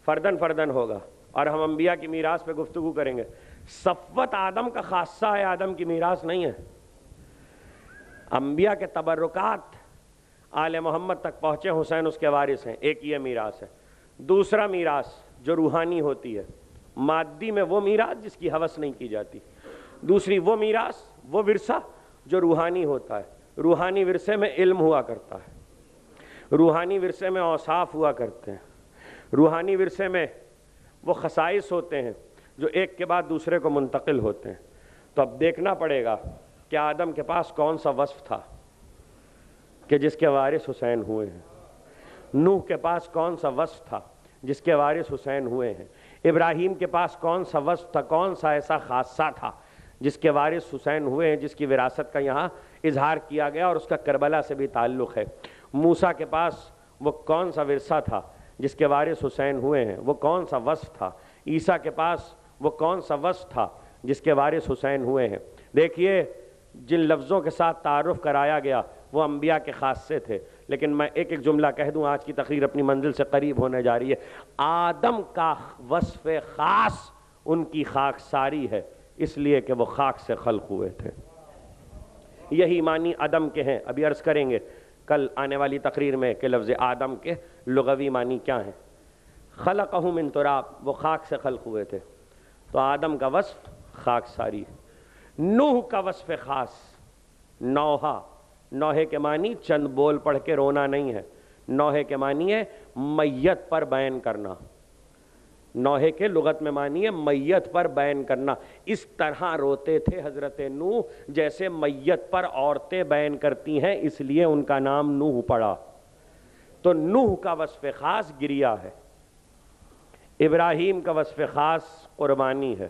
فردن فردن ہوگا اور ہم انبیاء کی میراث پہ گفتگو کریں گے. صفوت آدم کا خاصہ ہے، آدم کی میراث نہیں ہے. انبیاء کے تبرکات آل محمد تک پہنچے، حسین اس کے وارث ہیں. ایک یہ میراث ہے. دوسرا میراث جو روحانی ہوتی ہے، مادی میں وہ میراث جس کی ہوس نہیں کی جاتی. دوسری وہ میراث، وہ ورثہ جو روحانی ہوتا ہے. روحانی ورثے میں علم ہوا کرتا ہے، روحانی ورثے میں اوصاف ہوا کرتے ہیں، روحانی ورثے میں وہ خصائص ہوتے ہیں جو ایک کے بعد دوسرے کو منتقل ہوتے ہیں. تو اب دیکھنا پڑے گا کہ آدم کے پاس کون سا وصف تھا کہ جس کے وارث حسین ہوئے ہیں. نوح کے پاس کون سا وصف تھا جس کے وارث حسین ہوئے ہیں. ابراہیم کے پاس کون سا وصف تھا، کون سا ایسا خاصہ تھا جس کے وارث حسین ہوئے ہیں، جس کی وراثت کا یہاں اظہار کیا گیا اور اس کا کربلا سے بھی تعلق ہے. موسیٰ کے پاس وہ کون سا ورثہ تھا جس کے وارث حسین ہوئے ہیں، وہ کون سا وصف تھا. عیسیٰ کے پاس وہ کون سا وصف تھا جس کے وارث حسین ہوئے ہیں. دیکھیے جن لفظوں کے ساتھ تعارف کرایا گیا وہ انبیاء کے خاصے تھے. لیکن میں ایک جملہ کہہ دوں، آج کی تقریر اپنی منزل سے قریب ہونے جا رہی ہے. آدم کا وصف خاص ان کی خاک ساری ہے، اس لیے کہ وہ خاک سے خلق ہوئے تھے. یہی معنی عدم کے ہیں. ابھی عرض کریں گے کل آنے والی تقریر میں کہ لفظ آدم کے لغوی معنی کیا ہیں. خلقہ من تراب، وہ خاک سے خلق ہوئے تھے. تو آدم کا وصف خاک ساری. نوح کا وصف خاص نوحہ. نوحے کے معنی چند بول پڑھ کے رونا نہیں ہے. نوحے کے معنی ہے میت پر بیان کرنا. نوحے کے لغت میں معنی ہے میت پر بیان کرنا. اس طرح روتے تھے حضرت نوح جیسے میت پر عورتیں بیان کرتی ہیں، اس لیے ان کا نام نوح پڑا. تو نوح کا وصف خاص گریا ہے. ابراہیم کا وصف خاص قربانی ہے.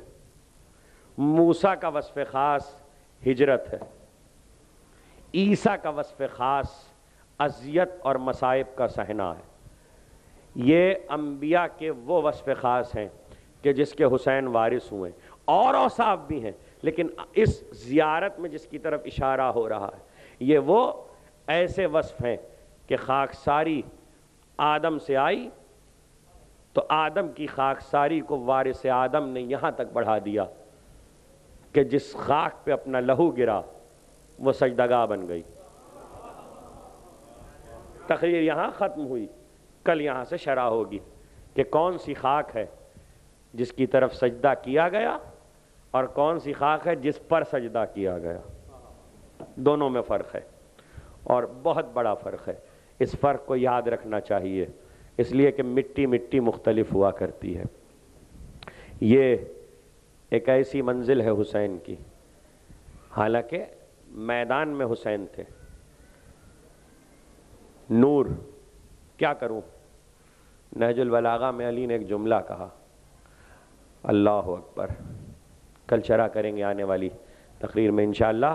موسیٰ کا وصف خاص ہجرت ہے. عیسیٰ کا وصف خاص اذیت اور مصائب کا سہنا ہے. یہ انبیاء کے وہ وصف خاص ہیں کہ جس کے حسین وارث ہوئے. اور اوصاف بھی ہیں، لیکن اس زیارت میں جس کی طرف اشارہ ہو رہا ہے یہ وہ ایسے وصف ہیں کہ خاکساری آدم سے آئی تو آدم کی خاکساری کو وارث آدم نے یہاں تک بڑھا دیا کہ جس خاک پہ اپنا لہو گرا وہ سجدگاہ بن گئی. تقریر یہاں ختم ہوئی. کل یہاں سے شرح ہوگی کہ کون سی خاک ہے جس کی طرف سجدہ کیا گیا اور کون سی خاک ہے جس پر سجدہ کیا گیا. دونوں میں فرق ہے اور بہت بڑا فرق ہے. اس فرق کو یاد رکھنا چاہیے، اس لیے کہ مٹی مٹی مختلف ہوا کرتی ہے. یہ ایک ایسی منزل ہے حسین کی، حالانکہ میدان میں حسین تھے. نور کیا کروں؟ نہج البلاغہ میں علی نے ایک جملہ کہا، اللہ اکبر. کل شرح کریں گے آنے والی تقریر میں انشاءاللہ.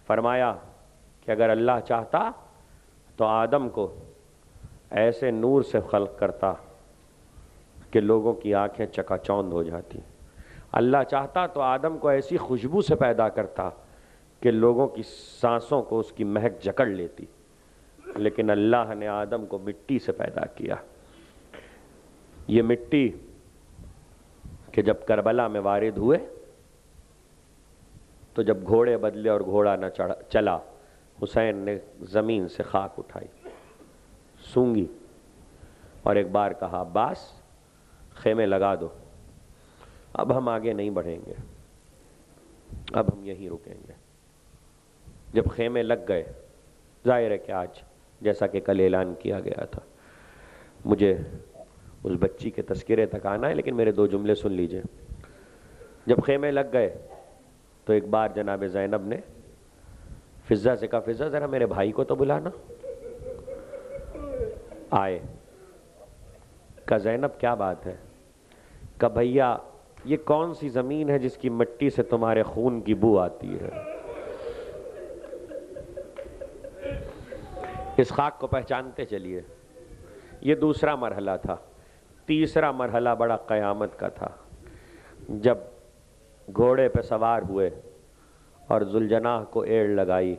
فرمایا کہ اگر اللہ چاہتا تو آدم کو ایسے نور سے خلق کرتا کہ لوگوں کی آنکھیں چکا چوند ہو جاتی. اللہ چاہتا تو آدم کو ایسی خوشبو سے پیدا کرتا کہ لوگوں کی سانسوں کو اس کی مہک جکڑ لیتی. لیکن اللہ نے آدم کو مٹی سے پیدا کیا. یہ مٹی کہ جب کربلا میں وارد ہوئے تو جب گھوڑے بدلے اور گھوڑا نہ چلا، حسین نے زمین سے خاک اٹھائی، سونگی اور ایک بار کہا عباس خیمے لگا دو، اب ہم آگے نہیں بڑھیں گے، اب ہم یہیں رکیں گے. جب خیمے لگ گئے، ظاہر ہے کہ آج جیسا کہ کل اعلان کیا گیا تھا، مجھے اس بچی کے تذکرے تک آنا ہے لیکن میرے دو جملے سن لیجئے. جب خیمے لگ گئے تو ایک بار جناب زینب نے فضہ سے کہا فضہ ذرا میرے بھائی کو تو بلانا. آئے. کہا زینب کیا بات ہے؟ کہا بھیا یہ کون سی زمین ہے جس کی مٹی سے تمہارے خون کی بو آتی ہے؟ اس خاک کو پہچانتے چلیے. یہ دوسرا مرحلہ تھا. تیسرا مرحلہ بڑا قیامت کا تھا. جب گھوڑے پہ سوار ہوئے اور ذوالجناح کو ایڑ لگائی،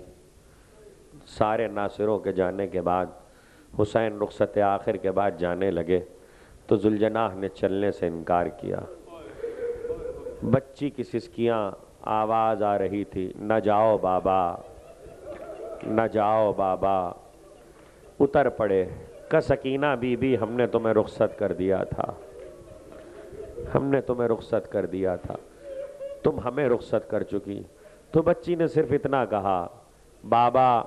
سارے ناصروں کے جانے کے بعد حسین رخصت آخر کے بعد جانے لگے تو ذوالجناح نے چلنے سے انکار کیا۔ بچی کی سسکیاں آواز آ رہی تھی، نہ جاؤ بابا، نہ جاؤ بابا۔ اتر پڑے، کہ سکینہ بی بی ہم نے تمہیں رخصت کر دیا تھا، ہم نے تمہیں رخصت کر دیا تھا، تم ہمیں رخصت کر چکی۔ تو بچی نے صرف اتنا کہا، بابا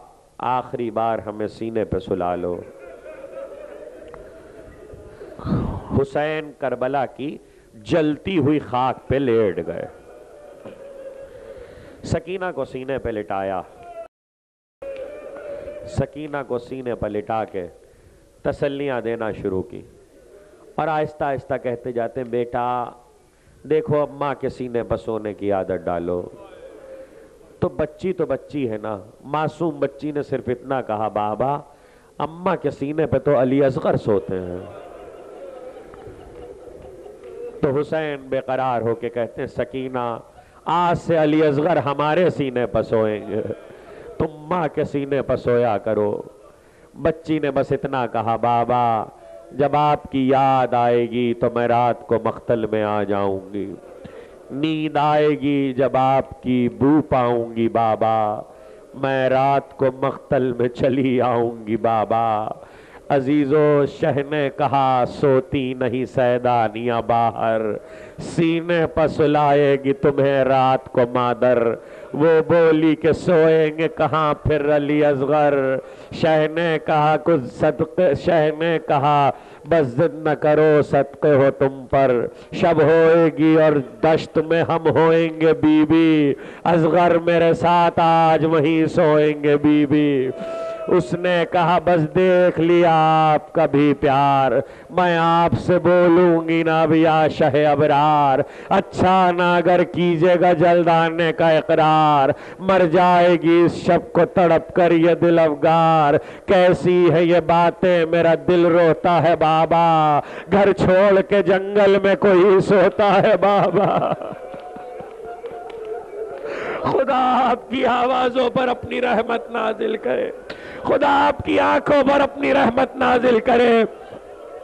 آخری بار ہمیں سینے پہ سلا لو۔ حسین کربلا کی جلتی ہوئی خاک پہ لیٹ گئے، سکینہ کو سینے پہ لٹایا، سکینہ کو سینے پہ لٹا کے تسلیاں دینا شروع کی، اور آہستہ آہستہ کہتے جاتے ہیں، بیٹا دیکھو اب ماں کے سینے پہ سونے کی عادت ڈالو۔ تو بچی ہے نا، معصوم بچی نے صرف اتنا کہا، بابا اماں کے سینے پہ تو علی اصغر سوتے ہیں۔ تو حسین بے قرار ہو کے کہتے ہیں، سکینہ آج سے علی اصغر ہمارے سینے پہ سوئیں گے، تم ماں کے سینے پہ سویا کرو۔ بچی نے بس اتنا کہا، بابا جب آپ کی یاد آئے گی تو میں رات کو مقتل میں آ جاؤں گی، نیند آئے گی جب آپ کی بو پاؤں گی بابا، میں رات کو مقتل میں چلی آؤں گی بابا۔ عزیزو شہ نے کہا، سوتی نہیں سیدانیاں باہر، سینے پہ سلائے گی تمہیں رات کو مادر۔ وہ بولی کہ سوئیں گے کہاں پھر علی اصغر، شہ نے کہا کچھ صدقے، شہ نے کہا بس ضد نہ کرو صدقے ہو تم پر، شب ہوئے گی اور دشت میں ہم ہوئیں گے بی بی، اصغر میرے ساتھ آج وہیں سوئیں گے بی بی۔ اس نے کہا بس دیکھ لیا آپ کا بھی پیار، میں آپ سے بولوں گی نا اب یا شہ ابرار، اچھا نہ اگر کیجے گا جلد آنے کا اقرار، مر جائے گی اس شب کو تڑپ کر یہ دل افگار، کیسی ہے یہ باتیں میرا دل روتا ہے بابا، گھر چھوڑ کے جنگل میں کوئی سوتا ہے بابا۔ خدا آپ کی آوازوں پر اپنی رحمت نازل کرے، خدا آپ کی آنکھوں پر اپنی رحمت نازل کرے۔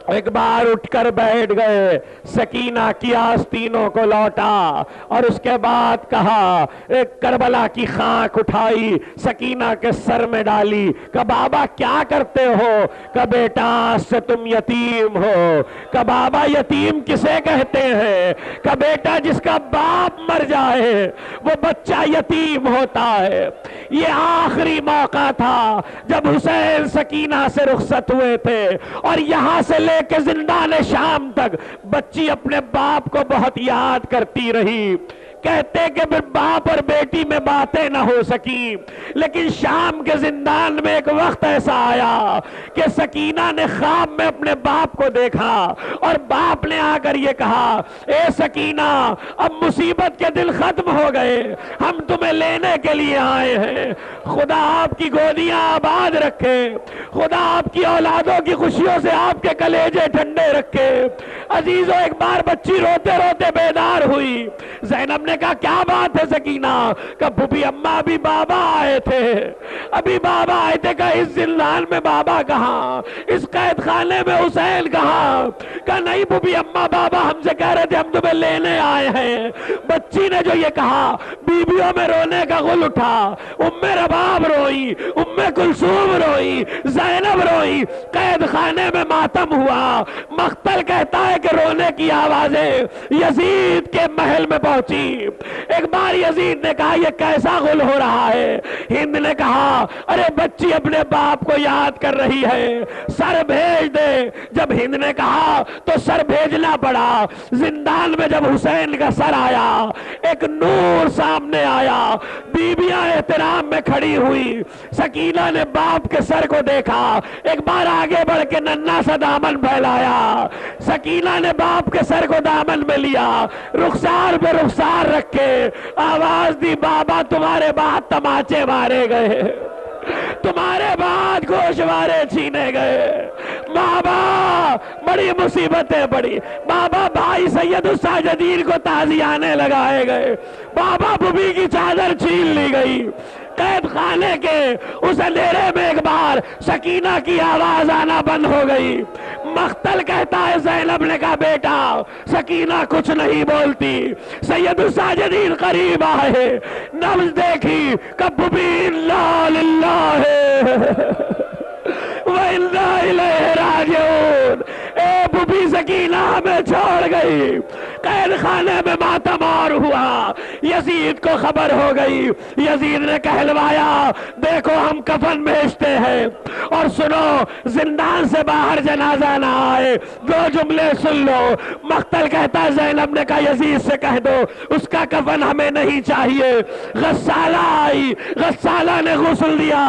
ایک بار اٹھ کر بیٹھ گئے، سکینہ کی آستینوں کو لوٹا اور اس کے بعد کہا، ایک کربلا کی خاک اٹھائی سکینہ کے سر میں ڈالی، کہ بابا کیا کرتے ہو؟ کہ بیٹا آج سے تم یتیم ہو۔ کہ بابا یتیم کسے کہتے ہیں؟ کہ بیٹا جس کا باپ مر جائے وہ بچہ یتیم ہوتا ہے۔ یہ آخری موقع تھا جب حسین سکینہ سے رخصت ہوئے تھے، اور یہاں سے لے کہ زندان شام تک بچی اپنے باپ کو بہت یاد کرتی رہی۔ کہتے کہ پھر باپ اور بیٹی میں باتیں نہ ہو سکی، لیکن شام کے زندان میں ایک وقت ایسا آیا کہ سکینہ نے خواب میں اپنے باپ کو دیکھا، اور باپ نے آ کر یہ کہا، اے سکینہ اب مصیبت کے دن ختم ہو گئے، ہم تمہیں لینے کے لیے آئے ہیں، خدا آپ کی گودیاں آباد رکھے، خدا آپ کی اولادوں کی خوشیوں سے آپ کے کلیجے ٹھنڈے رکھے۔ عزیزو ایک بار بچی روتے روتے بیدار ہوئی، زینب نے کہا کیا بات ہے سکینہ؟ کہ بھوبی اماں ابھی بابا آئے تھے، ابھی بابا آئے تھے، کہ اس زندان میں بابا کہاں، اس قید خانے میں حسین کہاں؟ کہ نہیں بھوبی اماں، بابا ہم سے کہہ رہے تھے ہم تمہیں لینے آئے ہیں۔ بچی نے جو یہ کہا بیویوں میں رونے کا غل اٹھا، ام رباب روئی، ام کلثوم روئی، زینب روئی، قید خانے میں ماتم ہوا۔ مقتل کہتا ہے کہ رونے کی آوازیں یزید کے محل میں پہنچی۔ ایک بار یزید نے کہا یہ کیسا غل ہو رہا ہے؟ ہند نے کہا ارے بچی اپنے باپ کو یاد کر رہی ہے، سر بھیج دے۔ جب ہند نے کہا تو سر بھیجنا پڑا۔ زندان میں جب حسین کا سر آیا، ایک نور سامنے آیا، بیویاں احترام میں کھڑی ہوئی، سکینہ نے باپ کے سر کو دیکھا، ایک بار آگے بڑھ کے ننھا سا دامن پھیلایا، سکینہ نے باپ کے سر کو دامن میں لیا، رخسار پہ رخسار رکھے آواز دی، بابا تمہارے بعد تماچے مارے گئے، تمہارے بعد گوشوارے چھینے گئے، بابا بڑی مصیبتیں پڑی، بابا بھائی سید الساجدین کو تازیانے لگائے گئے، بابا بھوبی کی چادر چھین لی گئی، قید خانے کے اس اندھیرے میں ایک بار سکینہ کی آواز آنا بند ہو گئی. مقتل کہتا ہے زینب نے کہا بیٹا سکینہ کچھ نہیں بولتی. سید الساجدین قریب آئے, نبض دیکھی, کب بھی اِنَّا لِلَّهِ وَإِنَّا إِلَيْهِ رَاجِعُونَ. اے بُبی سکینہ ہمیں چھوڑ گئی. قید خانے میں ماتم اور ہوا. یزید کو خبر ہو گئی. یزید نے کہلوایا دیکھو ہم کفن بھیجتے ہیں اور سنو زندان سے باہر جنازہ نہ آئے. دو جملے سن لو. مقتل کہتا ہے زینب نے کہا یزید سے کہہ دو اس کا کفن ہمیں نہیں چاہیے. غسالہ آئی, غسالہ نے غسل دیا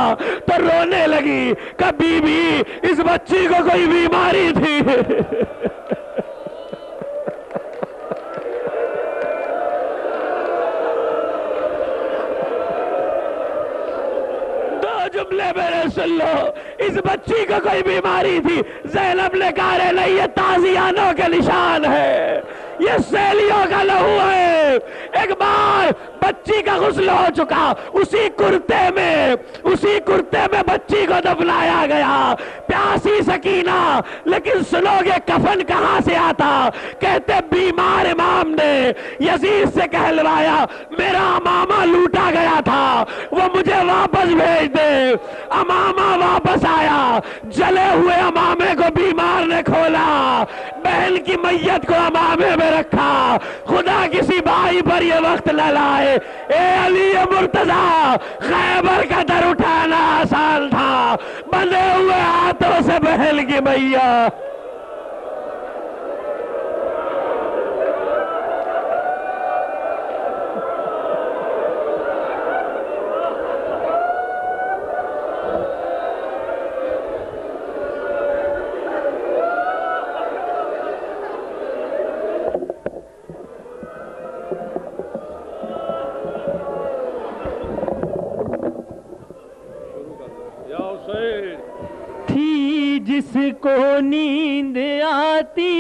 تو رونے لگی کہ بی بی اس بچی کو کوئی بیماری تھی. جملے میرے سن لو, اس بچی کو کوئی بیماری تھی. زینب نے کہا رہے نہیں یہ تازیانوں کے نشان ہے, یہ سیلیوں کا لہو ہے. ایک بار بچی کا غسل ہو چکا, اسی کرتے میں بچی کو دفنایا گیا. پیاسی سکینہ, لیکن سنو گے کفن کہاں سے آتا. کہتے بیمار امام نے یزید سے کہلوایا میرا امامہ لوٹا گیا تھا وہ مجھے واپس بھیج دے. امامہ واپس آیا, جلے ہوئے امامے کو بیمار نے کھولا, بہن کی میت کو امامے میں رکھا. خدا کسی بھائی پر یہ وقت نہ لائے. اے علی مرتضیٰ, خیبر کا در اٹھانا آسان تھا, بندھے ہوئے ہاتھوں سے بہن کی میت. تھی جس کو نیند آتی